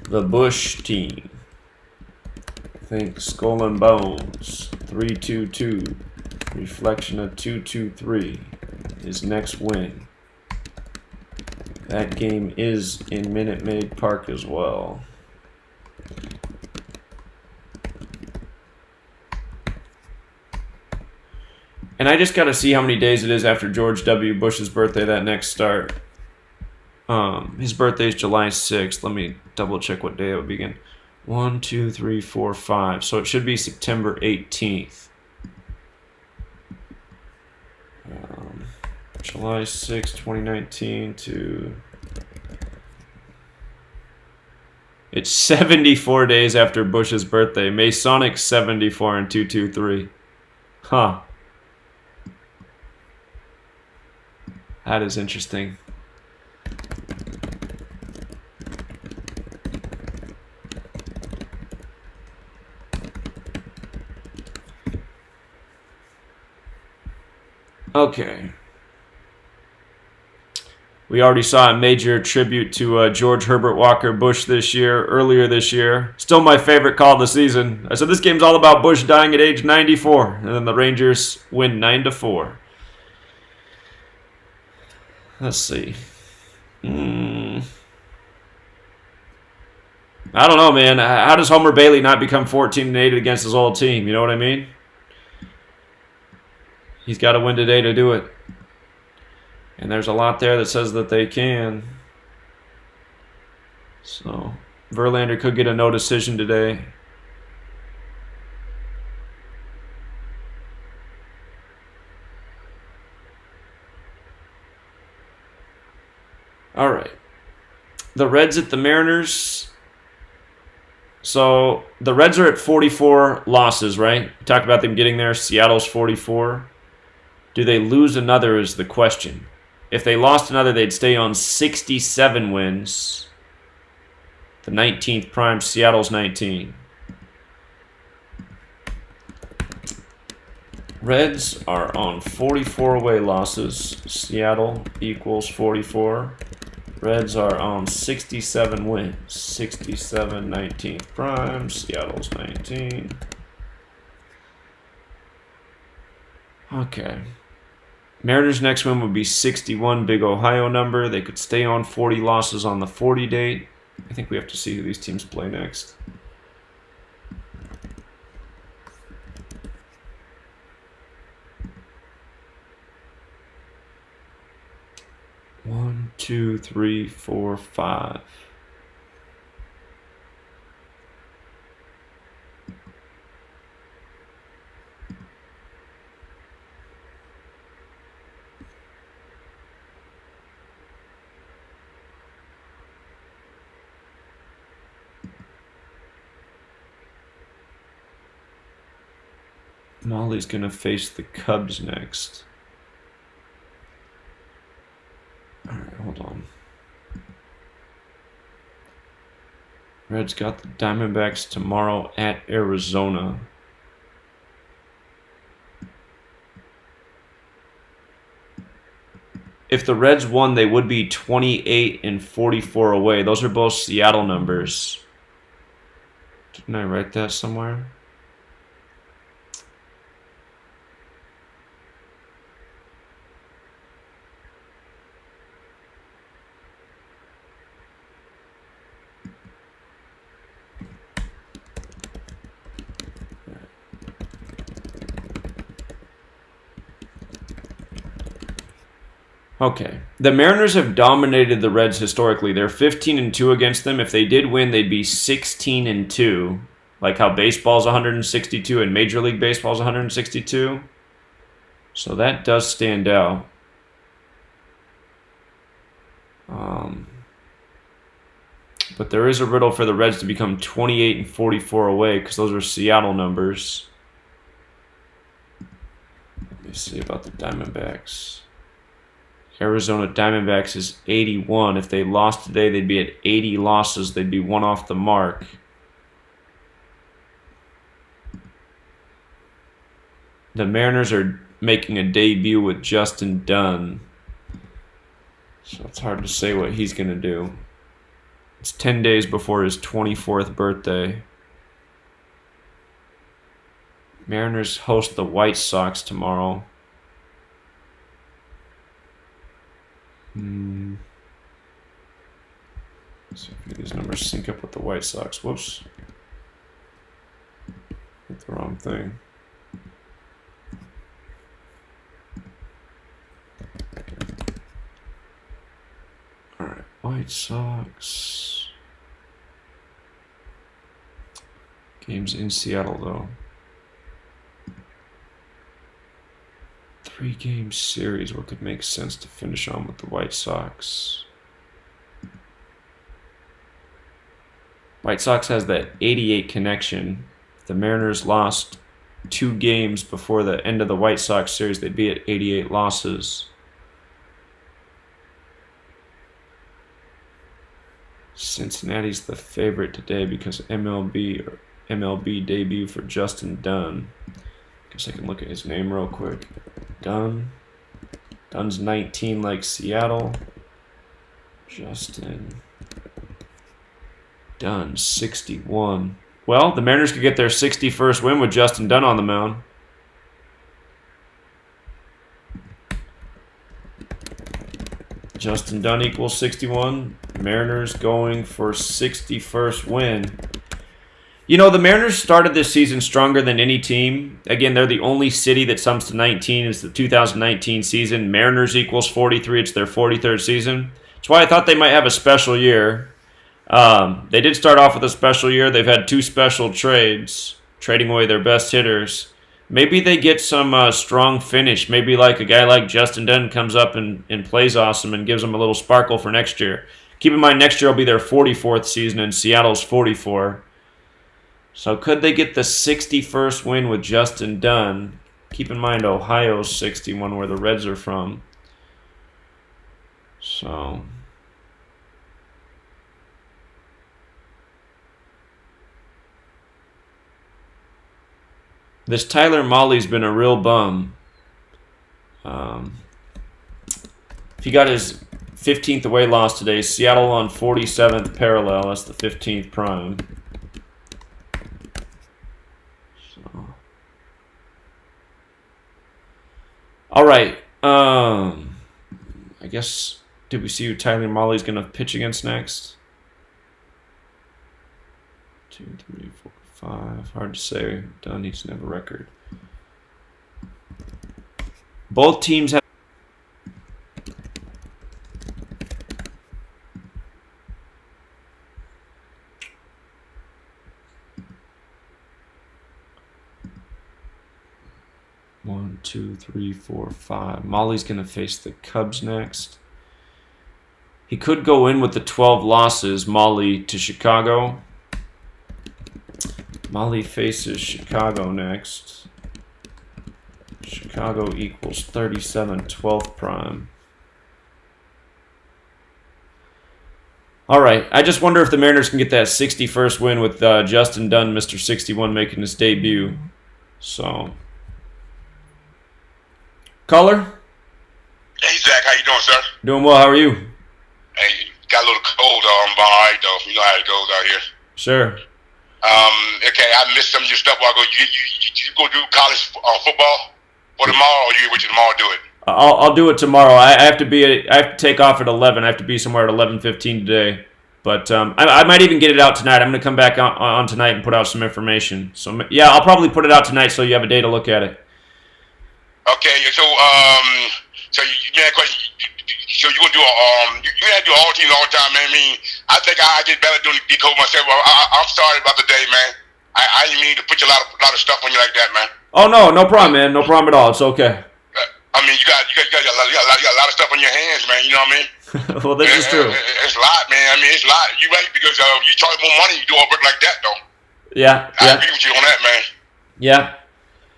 Speaker 1: The Bush team. Think Skull and Bones. 3-2-2. Reflection of 2-2-3. His next win. That game is in Minute Maid Park as well. And I just got to see how many days it is after George W. Bush's birthday that next start. His birthday is July 6th. Let me double check what day it would begin. 1, 2, 3, 4, 5. So it should be September 18th. July 6, 2019 to... It's 74 days after Bush's birthday. Masonic 74 and 223. Huh. That is interesting. Okay. We already saw a major tribute to George Herbert Walker Bush earlier this year. Still my favorite call of the season. I said this game's all about Bush dying at age 94. And then the Rangers win 9-4. Let's see. I don't know, man. How does Homer Bailey not become 14-8 against his old team? You know what I mean? He's got to win today to do it. And there's a lot there that says that they can. So, Verlander could get a no decision today. All right. The Reds at the Mariners. So, the Reds are at 44 losses, right? We talked about them getting there. Seattle's 44. Do they lose another is the question. If they lost another, they'd stay on 67 wins. The 19th prime, Seattle's 19. Reds are on 44 away losses. Seattle equals 44. Reds are on 67 wins. 67, 19th prime, Seattle's 19. Okay. Mariners' next win would be 61, big Ohio number. They could stay on 40 losses on the 40 date. I think we have to see who these teams play next. One, two, three, four, five. Molly's going to face the Cubs next. All right, Hold on. Reds got the Diamondbacks tomorrow at Arizona. If the Reds won, they would be 28 and 44 away. Those are both Seattle numbers. Didn't I write that somewhere? Okay. The Mariners have dominated the Reds historically. They're 15 and 2 against them. If they did win, they'd be 16 and 2. Like how baseball's 162 and Major League Baseball's 162. So that does stand out. But there is a riddle for the Reds to become 28 and 44 away because those are Seattle numbers. Let me see about the Diamondbacks. Arizona Diamondbacks is 81. If they lost today, they'd be at 80 losses. They'd be one off the mark. The Mariners are making a debut with Justin Dunn. So it's hard to say what he's going to do. It's 10 days before his 24th birthday. Mariners host the White Sox tomorrow. See if these numbers sync up with the White Sox. Whoops. Hit the wrong thing. Alright, White Sox. Games in Seattle, though. 3-game series. What could make sense to finish on with the White Sox? White Sox has that 88 connection. If the Mariners lost 2 games before the end of the White Sox series, they'd be at 88 losses. Cincinnati's the favorite today because MLB debut for Justin Dunn. Guess I can look at his name real quick. Dunn. Dunn's 19 like Seattle. Justin Dunn, 61. Well, the Mariners could get their 61st win with Justin Dunn on the mound. Justin Dunn equals 61. Mariners going for 61st win. You know, the Mariners started this season stronger than any team. Again, they're the only city that sums to 19. It's the 2019 season. Mariners equals 43. It's their 43rd season. That's why I thought they might have a special year. They did start off with a special year. They've had 2 special trades, trading away their best hitters. Maybe they get some strong finish. Maybe like a guy like Justin Dunn comes up and plays awesome and gives them a little sparkle for next year. Keep in mind, next year will be their 44th season and Seattle's 44. So could they get the 61st win with Justin Dunn? Keep in mind, Ohio's 61, where the Reds are from. So this Tyler Mahle's been a real bum. He got his 15th away loss today. Seattle on 47th parallel. That's the 15th prime. All right. I guess, did we see who Tyler Mahle's going to pitch against next? 2, 3, 4, 5. Hard to say. Dunn needs to have a record. Both teams have. One, 2, 3, 4, 5. Mahle's going to face the Cubs next. He could go in with the 12 losses, Mahle to Chicago. Mahle faces Chicago next. Chicago equals 37, 12th prime. All right. I just wonder if the Mariners can get that 61st win with Justin Dunn, Mr. 61, making his debut. So, caller?
Speaker 3: Hey Zach, how you doing, sir?
Speaker 1: Doing well. How are you?
Speaker 3: Hey, got a little cold, but all right though. You know how it goes out here.
Speaker 1: Sure.
Speaker 3: Okay, I missed some of your stuff while ago. You go do college football for tomorrow, or you wait till tomorrow to do it?
Speaker 1: I'll do it tomorrow. I have to take off at 11. I have to be somewhere at 11:15 today. But I might even get it out tonight. I'm going to come back on tonight and put out some information. So yeah, I'll probably put it out tonight so you have a day to look at it.
Speaker 3: Okay, so you man, so you gonna do you gotta do all teams all the time, man. I mean, I think I get better doing Decode myself. I'm sorry about the day, man. I didn't mean to put a lot of stuff on you like that, man.
Speaker 1: Oh no problem, man. No problem at all. It's okay.
Speaker 3: I mean, you got a lot of stuff on your hands, man. You know what I mean?
Speaker 1: Well, this is true.
Speaker 3: It's a lot, man. I mean, it's a lot. You're right, because you charge more money, you do all work like that, though.
Speaker 1: Yeah.
Speaker 3: I agree with you on that, man.
Speaker 1: Yeah.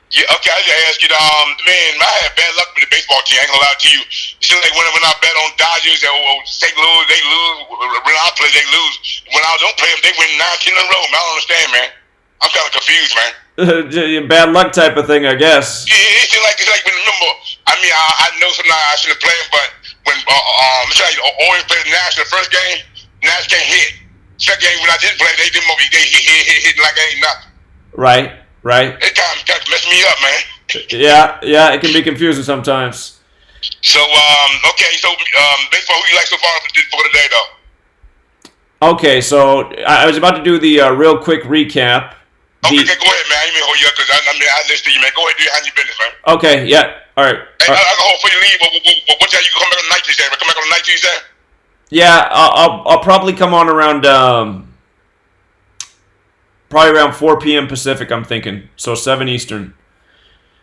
Speaker 3: Yeah, okay, I just ask you, man, I had bad luck with the baseball team. I ain't gonna lie to you. It seems like when I bet on Dodgers or St. Louis, they lose. When I play, they lose. When I don't play them, they win 9-10 in a row. Man, I don't understand, man. I'm kind of confused, man.
Speaker 1: Bad luck type of thing, I guess.
Speaker 3: Yeah, it's like when, remember, I mean, I know sometimes I shouldn't play them, but when it's like always play the Nash in the first game, Nash can't hit. Second game, when I didn't play, they hit like ain't nothing.
Speaker 1: Right.
Speaker 3: It kind of messed me up, man.
Speaker 1: Yeah, it can be confusing sometimes.
Speaker 3: So, okay, so baseball, who you like so far for today, though?
Speaker 1: Okay, so I was about to do the real quick recap.
Speaker 3: Okay, go ahead, man. I didn't mean to hold you up because I listen to you, man. Go ahead, do your business, man.
Speaker 1: Okay, yeah, all right.
Speaker 3: Hey, I hope before you leave, what time you come back on the night Tuesday? Come back on the night Tuesday?
Speaker 1: Yeah, I'll probably come on around probably around 4 p.m. Pacific, I'm thinking. So 7 Eastern.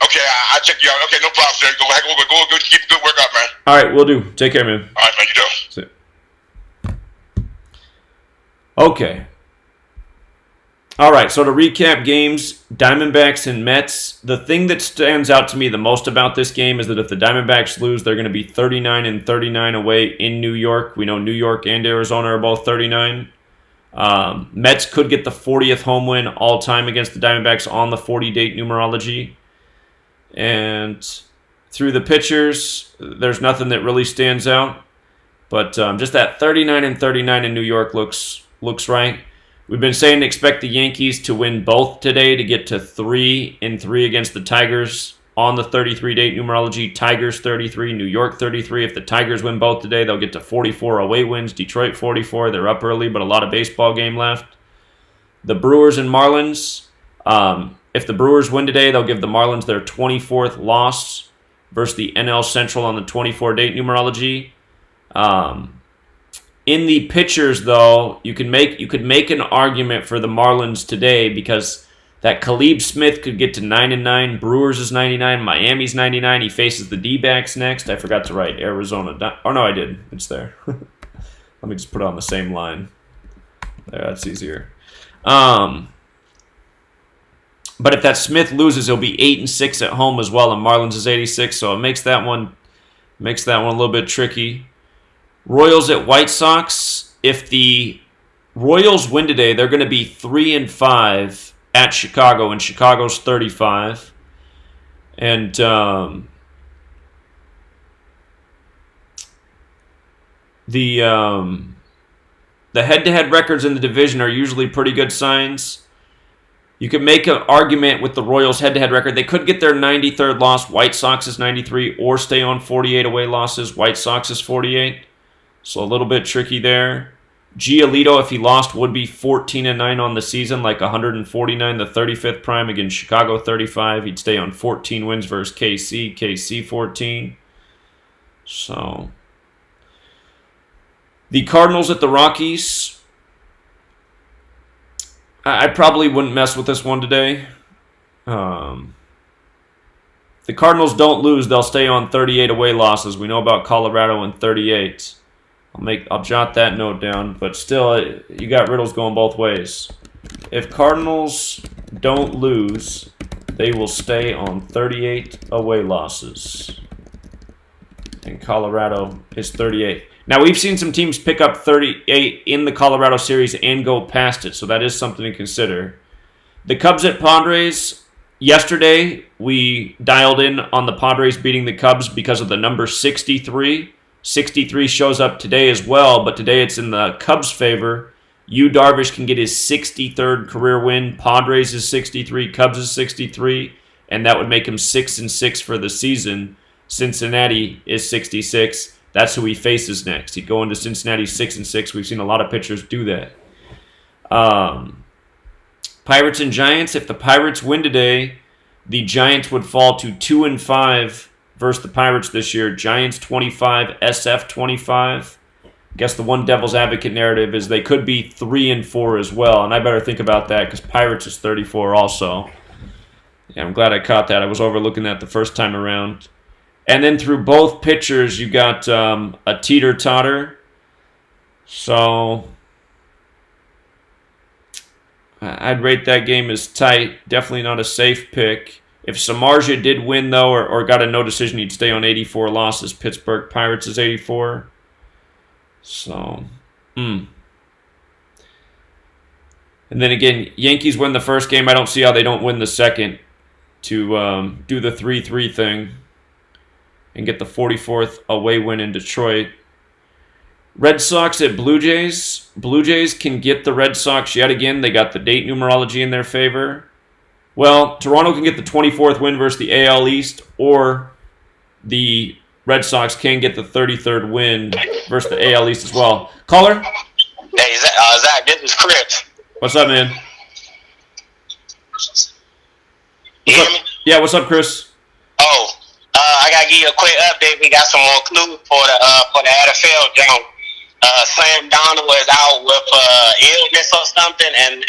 Speaker 3: Okay, I'll check you out. Okay, no problem, sir. Go keep a good workout, man.
Speaker 1: All right, will do. Take care, man.
Speaker 3: All right, man, you do.
Speaker 1: Okay. All right, so to recap games, Diamondbacks and Mets. The thing that stands out to me the most about this game is that if the Diamondbacks lose, they're going to be 39-39 away in New York. We know New York and Arizona are both 39. Mets could get the 40th home win all time against the Diamondbacks on the 40-date numerology. And through the pitchers, there's nothing that really stands out. But just that 39-39 in New York looks right. We've been saying to expect the Yankees to win both today to get to 3-3 against the Tigers on the 33-date numerology. Tigers 33, New York 33. If the Tigers win both today, they'll get to 44 away wins. Detroit 44. They're up early, but a lot of baseball game left. The Brewers and Marlins. If the Brewers win today, they'll give the Marlins their 24th loss versus the NL Central on the 24-date numerology. In the pitchers, though, you could make an argument for the Marlins today because that Khalib Smith could get to 9-9. Brewers is 99. Miami's 99. He faces the D-backs next. I forgot to write Arizona. Oh, no, I did. It's there. Let me just put it on the same line. There, that's easier. But if that Smith loses, he'll be 8-6 at home as well, and Marlins is 86, so it makes that one a little bit tricky. Royals at White Sox. If the Royals win today, they're going to be 3-5 at Chicago, and Chicago's 35. And the head-to-head records in the division are usually pretty good signs. You could make an argument with the Royals' head-to-head record. They could get their 93rd loss. White Sox is 93, or stay on 48 away losses. White Sox is 48. So a little bit tricky there. Giolito, if he lost, would be 14-9 on the season, like 149, the 35th prime against Chicago 35. He'd stay on 14 wins versus KC. KC 14. So the Cardinals at the Rockies. I probably wouldn't mess with this one today. If the Cardinals don't lose, they'll stay on 38 away losses. We know about Colorado and 38. I'll jot that note down, but still, you got riddles going both ways. If Cardinals don't lose, they will stay on 38 away losses. and Colorado is 38. Now, we've seen some teams pick up 38 in the Colorado series and go past it, so that is something to consider. The Cubs at Padres. Yesterday, we dialed in on the Padres beating the Cubs because of the number 63. 63 shows up today as well, but today it's in the Cubs' favor. Yu Darvish can get his 63rd career win. Padres is 63, Cubs is 63, and that would make him 6-6 for the season. Cincinnati is 66. That's who he faces next. He'd go into Cincinnati 6-6. We've seen a lot of pitchers do that. Pirates and Giants. If the Pirates win today, the Giants would fall to 2-5 versus the Pirates this year. Giants 25, SF 25. I guess the one devil's advocate narrative is they could be 3-4 as well, and I better think about that because Pirates is 34 also. Yeah, I'm glad I caught that. I was overlooking that the first time around. And then through both pitchers, you got a teeter-totter. So I'd rate that game as tight. Definitely not a safe pick. If Samardzija did win, though, or got a no decision, he'd stay on 84 losses. Pittsburgh Pirates is 84. So, And then again, Yankees win the first game. I don't see how they don't win the second to do the 3-3 thing and get the 44th away win in Detroit. Red Sox at Blue Jays. Blue Jays can get the Red Sox yet again. They got the date numerology in their favor. Well, Toronto can get the 24th win versus the AL East, or the Red Sox can get the 33rd win versus the AL East as well. Caller?
Speaker 4: Hey, Zach, this is Chris.
Speaker 1: What's up, man?
Speaker 4: You hear me?
Speaker 1: Yeah, what's up, Chris?
Speaker 4: Oh, I gotta give you a quick update. We got some more clues for the NFL game. Sam Donald is out with illness or something, and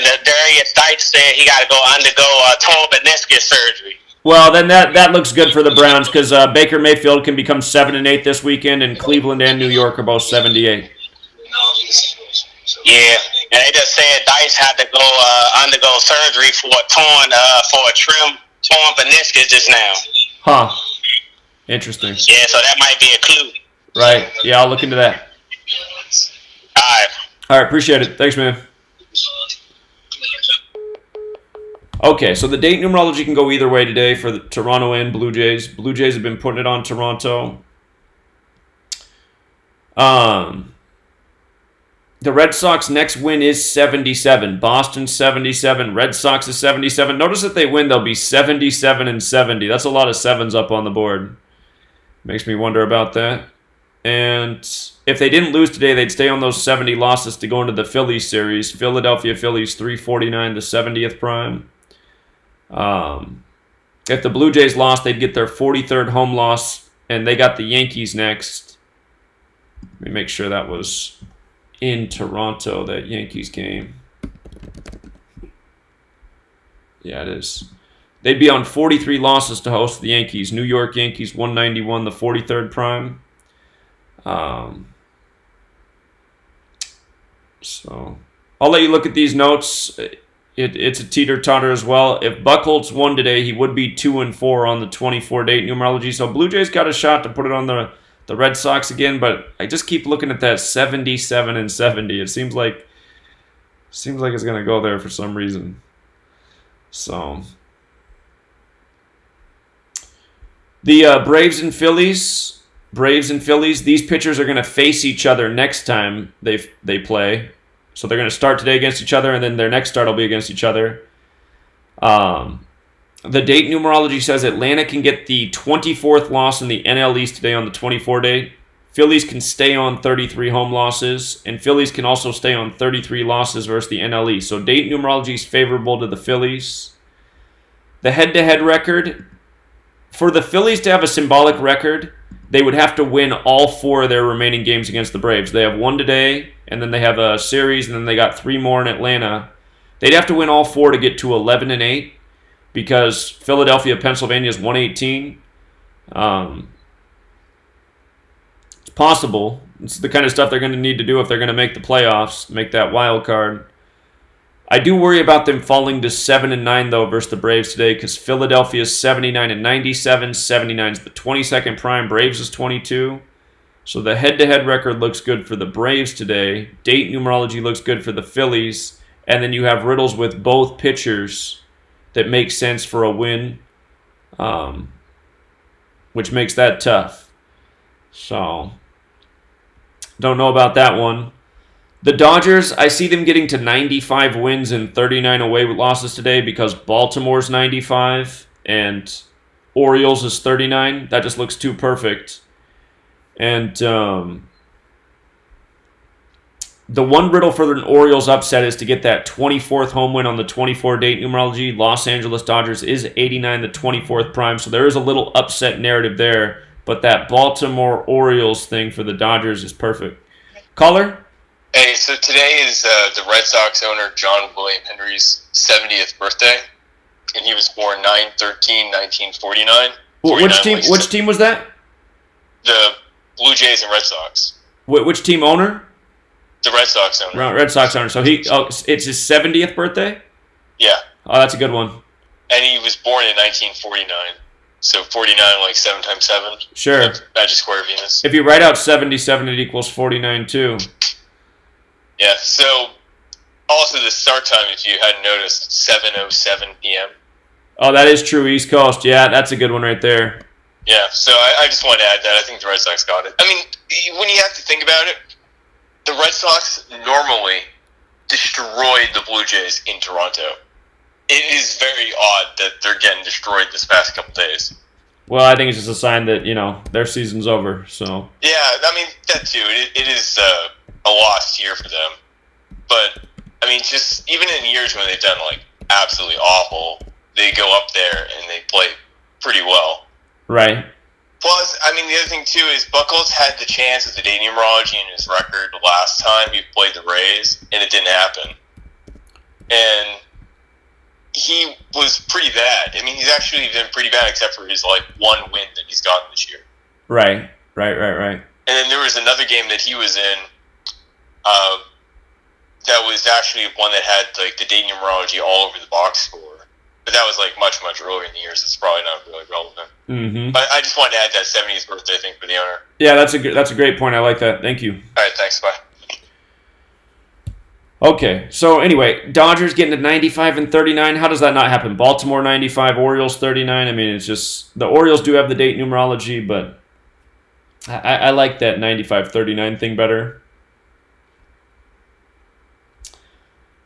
Speaker 4: the Darius Dice said he got to go undergo torn meniscus surgery.
Speaker 1: Well, then that looks good for the Browns because Baker Mayfield can become 7-8 this weekend, and Cleveland and New York are both 7-8.
Speaker 4: Yeah, and they just said Dice had to go undergo surgery for a torn meniscus just now.
Speaker 1: Huh. Interesting.
Speaker 4: Yeah, so that might be a clue.
Speaker 1: Right. Yeah, I'll look into that. All right, appreciate it. Thanks, man. Okay, so the date numerology can go either way today for the Toronto and Blue Jays. Blue Jays have been putting it on Toronto. The Red Sox next win is 77. Boston 77. Red Sox is 77. Notice if they win, they'll be 77-70. That's a lot of sevens up on the board. Makes me wonder about that. And if they didn't lose today, they'd stay on those 70 losses to go into the Phillies series. Philadelphia Phillies 349, the 70th prime. If the Blue Jays lost, they'd get their 43rd home loss, and they got the Yankees next. Let me make sure that was in Toronto, that Yankees game. Yeah, it is. They'd be on 43 losses to host the Yankees. New York Yankees 191, the 43rd prime. So I'll let you look at these notes. It's a teeter-totter as well. If Buchholz won today, he would be 2-4 on the 24 date numerology. So Blue Jays got a shot to put it on the Red Sox again, but I just keep looking at that 77-70. It seems like it's going to go there for some reason. So the Braves and Phillies, these pitchers are going to face each other next time they play. So they're going to start today against each other, and then their next start will be against each other. The date numerology says Atlanta can get the 24th loss in the NL East today on the 24 date. Phillies can stay on 33 home losses, and Phillies can also stay on 33 losses versus the NL East. So date numerology is favorable to the Phillies. The head-to-head record, for the Phillies to have a symbolic record, they would have to win all 4 of their remaining games against the Braves. They have 1 today, and then they have a series, and then they got 3 more in Atlanta. They'd have to win all 4 to get to 11-8 because Philadelphia, Pennsylvania is 118. It's possible. It's the kind of stuff they're going to need to do if they're going to make the playoffs, make that wild card. I do worry about them falling to 7-9 though versus the Braves today, because Philadelphia is 79-97. 79 is the 22nd prime. Braves is 22. So the head-to-head record looks good for the Braves today. Date numerology looks good for the Phillies. And then you have riddles with both pitchers that make sense for a win, which makes that tough. So, don't know about that one. The Dodgers, I see them getting to 95 wins and 39 away losses today because Baltimore's 95 and Orioles is 39. That just looks too perfect. And the one riddle for an Orioles upset is to get that 24th home win on the 24 date numerology. Los Angeles Dodgers is 89, the 24th prime, so there is a little upset narrative there. But that Baltimore Orioles thing for the Dodgers is perfect. Caller?
Speaker 5: Hey, so today is the Red Sox owner John William Henry's 70th birthday, and he was born 9/13/1949.
Speaker 1: Which team was that?
Speaker 5: The Blue Jays and Red Sox.
Speaker 1: Which team owner?
Speaker 5: The Red Sox owner.
Speaker 1: Red Sox owner. So it's his 70th birthday?
Speaker 5: Yeah.
Speaker 1: Oh, that's a good one.
Speaker 5: And he was born in 1949. So 49, like 7 times 7.
Speaker 1: Sure.
Speaker 5: Magic Square Venus.
Speaker 1: If you write out 77, it equals 49 too.
Speaker 5: Yeah, so also the start time, if you hadn't noticed, 7:07 p.m.
Speaker 1: Oh, that is true, East Coast. Yeah, that's a good one right there.
Speaker 5: Yeah, so I just wanted to add that. I think the Red Sox got it. I mean, when you have to think about it, the Red Sox normally destroyed the Blue Jays in Toronto. It is very odd that they're getting destroyed this past couple days.
Speaker 1: Well, I think it's just a sign that, their season's over, so.
Speaker 5: Yeah, I mean, that too. It is a lost year for them. But, I mean, just even in years when they've done, like, absolutely awful, they go up there and they play pretty well.
Speaker 1: Right.
Speaker 5: Plus, I mean, the other thing, too, is Buchholz had the chance with the day numerology in his record last time he played the Rays, and it didn't happen. And he was pretty bad. I mean, he's actually been pretty bad except for his, like, one win that he's gotten this year.
Speaker 1: Right.
Speaker 5: And then there was another game that he was in that was actually one that had, like, the date numerology all over the box score. But that was, like, much, much earlier in the years. It's probably not really relevant.
Speaker 1: Mm-hmm.
Speaker 5: But I just wanted to add that 70th birthday thing for the owner.
Speaker 1: Yeah, that's a great point. I like that. Thank you.
Speaker 5: All right, thanks. Bye.
Speaker 1: Okay, so anyway, Dodgers getting to 95 and 39. How does that not happen? Baltimore 95, Orioles 39. I mean, it's just the Orioles do have the date numerology, but I like that 95-39 thing better.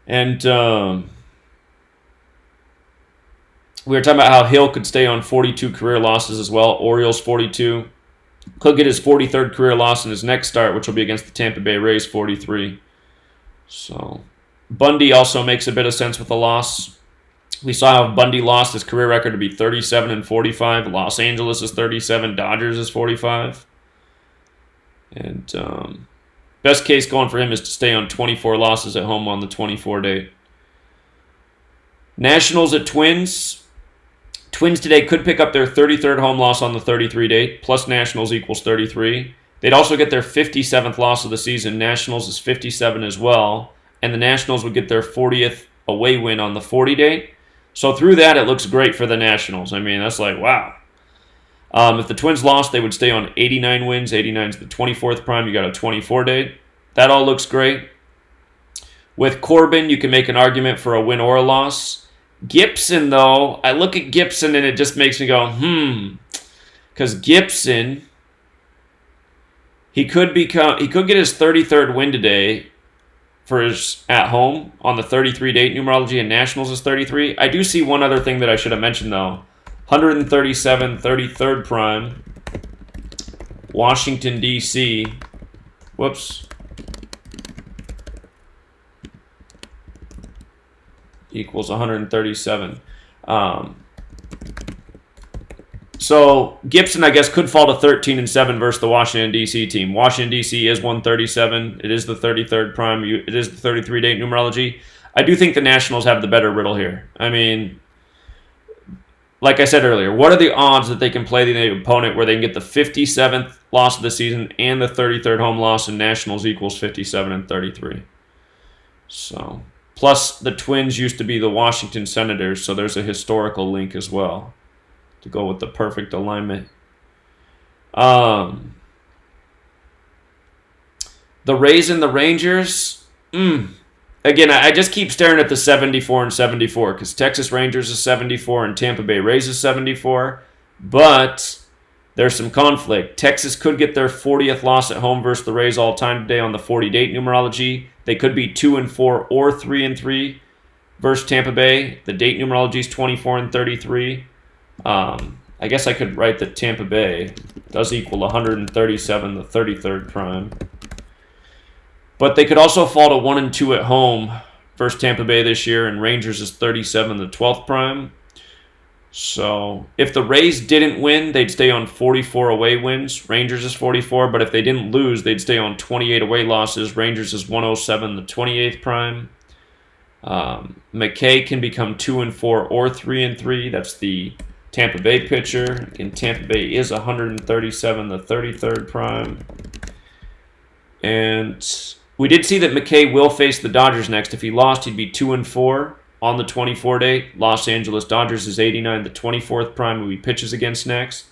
Speaker 1: And we were talking about how Hill could stay on 42 career losses as well. Orioles 42. Could get his 43rd career loss in his next start, which will be against the Tampa Bay Rays, 43. So Bundy also makes a bit of sense with the loss. We saw how Bundy lost his career record to be 37 and 45. Los Angeles is 37. Dodgers is 45. And best case going for him is to stay on 24 losses at home on the 24 date. Nationals at Twins. Twins today could pick up their 33rd home loss on the 33 date, plus Nationals equals 33. They'd also get their 57th loss of the season. Nationals is 57 as well. And the Nationals would get their 40th away win on the 40 date. So through that, it looks great for the Nationals. I mean, that's like, wow. If the Twins lost, they would stay on 89 wins. 89 is the 24th prime. You got a 24 date. That all looks great. With Corbin, you can make an argument for a win or a loss. Gibson, though, I look at Gibson and it just makes me go, because Gibson, he could get his 33rd win today for his at home on the 33 date numerology, and Nationals is 33. I do see one other thing that I should have mentioned though. 137, 33rd prime, Washington D.C. Whoops. Equals 137. So Gibson, I guess, could fall to 13 and 7 versus the Washington D.C. team. Washington D.C. is 137. It is the 33rd prime. It is the 33 date numerology. I do think the Nationals have the better riddle here. I mean, like I said earlier, what are the odds that they can play the opponent where they can get the 57th loss of the season and the 33rd home loss, and Nationals equals 57 and 33? So Plus, the Twins used to be the Washington Senators, so there's a historical link as well to go with the perfect alignment. The Rays and the Rangers. Again, I just keep staring at the 74 and 74 because Texas Rangers is 74 and Tampa Bay Rays is 74. But there's some conflict. Texas could get their 40th loss at home versus the Rays all time today on the 40-date numerology. They could be 2-4 or 3-3 versus Tampa Bay. The date numerology is 24 and 33. I guess I could write that Tampa Bay does equal 137, the 33rd prime. But they could also fall to 1-2 at home versus Tampa Bay this year, and Rangers is 37, the 12th prime. So if the Rays didn't win, they'd stay on 44 away wins. Rangers is 44, but if they didn't lose, they'd stay on 28 away losses. Rangers is 107, the 28th prime. McKay can become 2-4 or 3-3. That's the Tampa Bay pitcher. And Tampa Bay is 137, the 33rd prime. And we did see that McKay will face the Dodgers next. If he lost, he'd be 2-4 on the 24 date. Los Angeles Dodgers is 89, the 24th prime, who he pitches against next.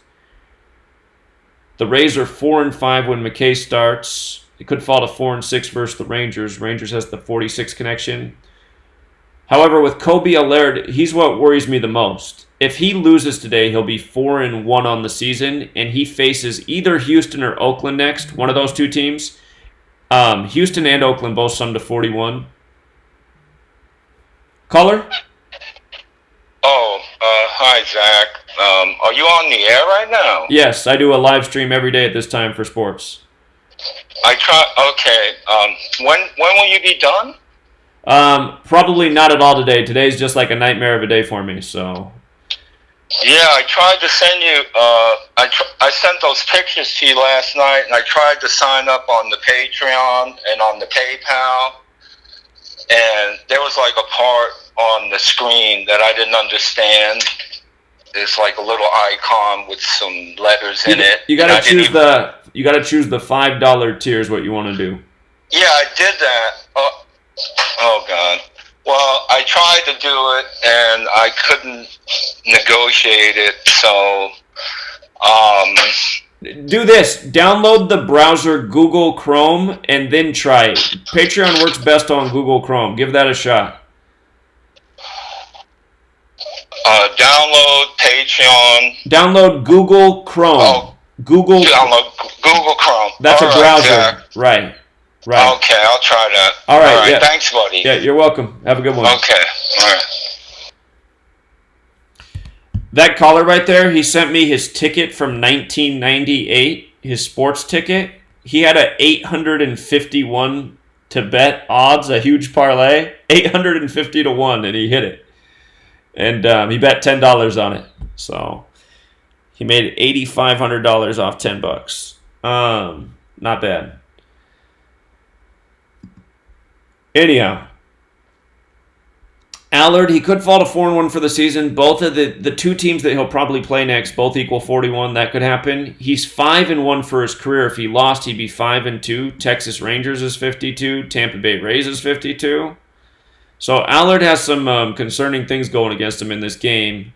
Speaker 1: The Rays are 4-5 when McKay starts. It could fall to 4-6 versus the Rangers. Rangers has the 46 connection. However, with Kobe Allard, he's what worries me the most. If he loses today, he'll be 4-1 on the season, and he faces either Houston or Oakland next, one of those two teams. Houston and Oakland both sum to 41. Caller?
Speaker 6: Oh, hi, Zach. Are you on the air right now?
Speaker 1: Yes, I do a live stream every day at this time for sports.
Speaker 6: Okay. When will you be done?
Speaker 1: Probably not at all today. Today's just like a nightmare of a day for me, so.
Speaker 6: Yeah, I tried to send you, I sent those pictures to you last night, and I tried to sign up on the Patreon and on the PayPal, and there was like a part on the screen that I didn't understand. There's like a little icon with some letters in it.
Speaker 1: You gotta choose the $5 tier is what you want to do.
Speaker 6: Yeah, I did that. Oh God. Well, I tried to do it, and I couldn't negotiate it, so,
Speaker 1: Do this. Download the browser Google Chrome, and then try it. Patreon works best on Google Chrome. Give that a shot.
Speaker 6: Download Patreon.
Speaker 1: Download Google Chrome.
Speaker 6: Oh, download Google Chrome.
Speaker 1: That's
Speaker 6: all
Speaker 1: a browser.
Speaker 6: Jack.
Speaker 1: Right.
Speaker 6: Okay, I'll try that.
Speaker 1: All right, yeah.
Speaker 6: Thanks, buddy.
Speaker 1: Yeah, you're welcome. Have a good one.
Speaker 6: Okay, all right.
Speaker 1: That caller right there, he sent me his ticket from 1998, his sports ticket. He had a 851 to bet odds, a huge parlay, 850 to 1, and he hit it. And he bet $10 on it. So he made $8,500 off $10. Not bad. Anyhow, Allard, he could fall to 4-1 for the season. Both of the two teams that he'll probably play next both equal 41. That could happen. He's 5-1 for his career. If he lost, he'd be 5-2. Texas Rangers is 52. Tampa Bay Rays is 52. So Allard has some concerning things going against him in this game,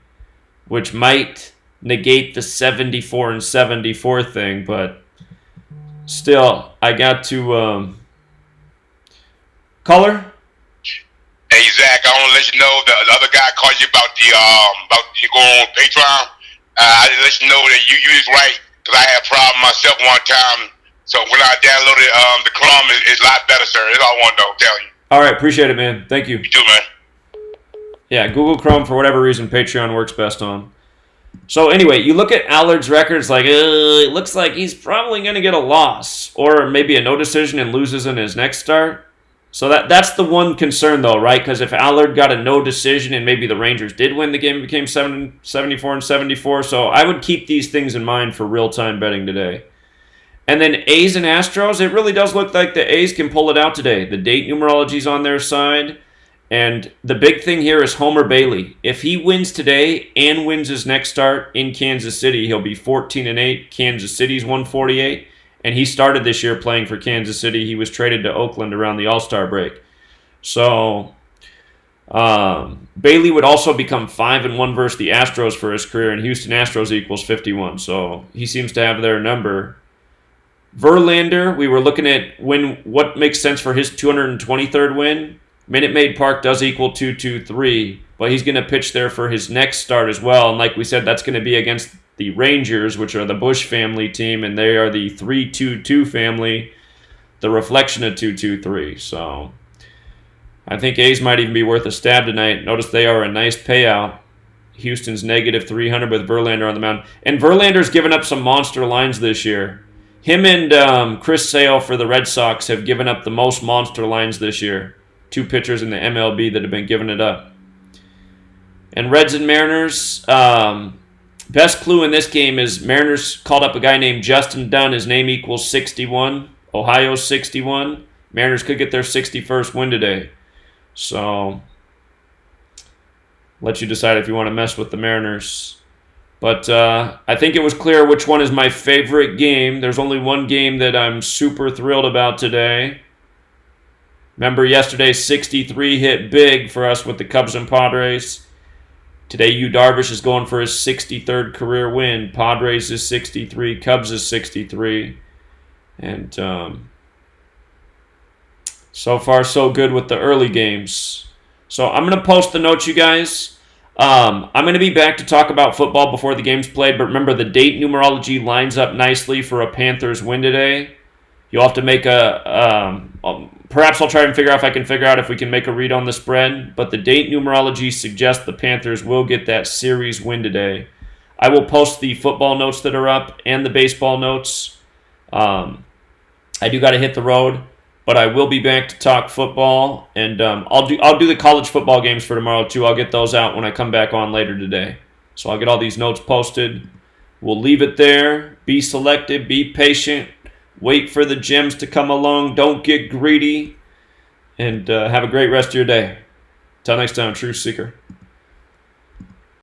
Speaker 1: which might negate the 74 and 74 thing. But still, I got to... Caller?
Speaker 3: Hey Zach, I want to let you know the other guy called you about you going on Patreon. I just let you know that you was right because I had a problem myself one time. So when I downloaded the Chrome, it's a lot better, sir. That's all I want to know. Tell you.
Speaker 1: All right, appreciate it, man. Thank you.
Speaker 3: You too, man.
Speaker 1: Yeah, Google Chrome for whatever reason Patreon works best on. So anyway, you look at Allard's records like it looks like he's probably going to get a loss or maybe a no decision and loses in his next start. So that's the one concern, though, right? Because if Allard got a no decision and maybe the Rangers did win the game, it became 74 and 74. So I would keep these things in mind for real-time betting today. And then A's and Astros, it really does look like the A's can pull it out today. The date numerology's on their side. And the big thing here is Homer Bailey. If he wins today and wins his next start in Kansas City, he'll be 14-8. Kansas City's 148. And he started this year playing for Kansas City. He was traded to Oakland around the All-Star break. So Bailey would also become 5-1 versus the Astros for his career, and Houston Astros equals 51. So he seems to have their number. Verlander, we were looking at what makes sense for his 223rd win. Minute Maid Park does equal 223, but he's going to pitch there for his next start as well. And like we said, that's going to be against the Rangers, which are the Bush family team, and they are the 3-2-2 family, the reflection of 2-2-3. So I think A's might even be worth a stab tonight. Notice they are a nice payout. Houston's negative 300 with Verlander on the mound. And Verlander's given up some monster lines this year. Him and Chris Sale for the Red Sox have given up the most monster lines this year. 2 pitchers in the MLB that have been giving it up. And Reds and Mariners, best clue in this game is Mariners called up a guy named Justin Dunn. His name equals 61. Ohio 61. Mariners could get their 61st win today. So, let you decide if you want to mess with the Mariners. But I think it was clear which one is my favorite game. There's only one game that I'm super thrilled about today. Remember yesterday, 63 hit big for us with the Cubs and Padres. Today, Yu Darvish is going for his 63rd career win. Padres is 63, Cubs is 63. And so far, so good with the early games. So I'm going to post the notes, you guys. I'm going to be back to talk about football before the game's played. But remember, the date numerology lines up nicely for a Panthers win today. You'll have to make perhaps I'll try and figure out if I can figure out if we can make a read on the spread. But the date numerology suggests the Panthers will get that series win today. I will post the football notes that are up and the baseball notes. I do got to hit the road, but I will be back to talk football, and I'll do the college football games for tomorrow too. I'll get those out when I come back on later today. So I'll get all these notes posted. We'll leave it there. Be selective. Be patient. Wait for the gems to come along. Don't get greedy. And have a great rest of your day. Till next time, Truth Seeker.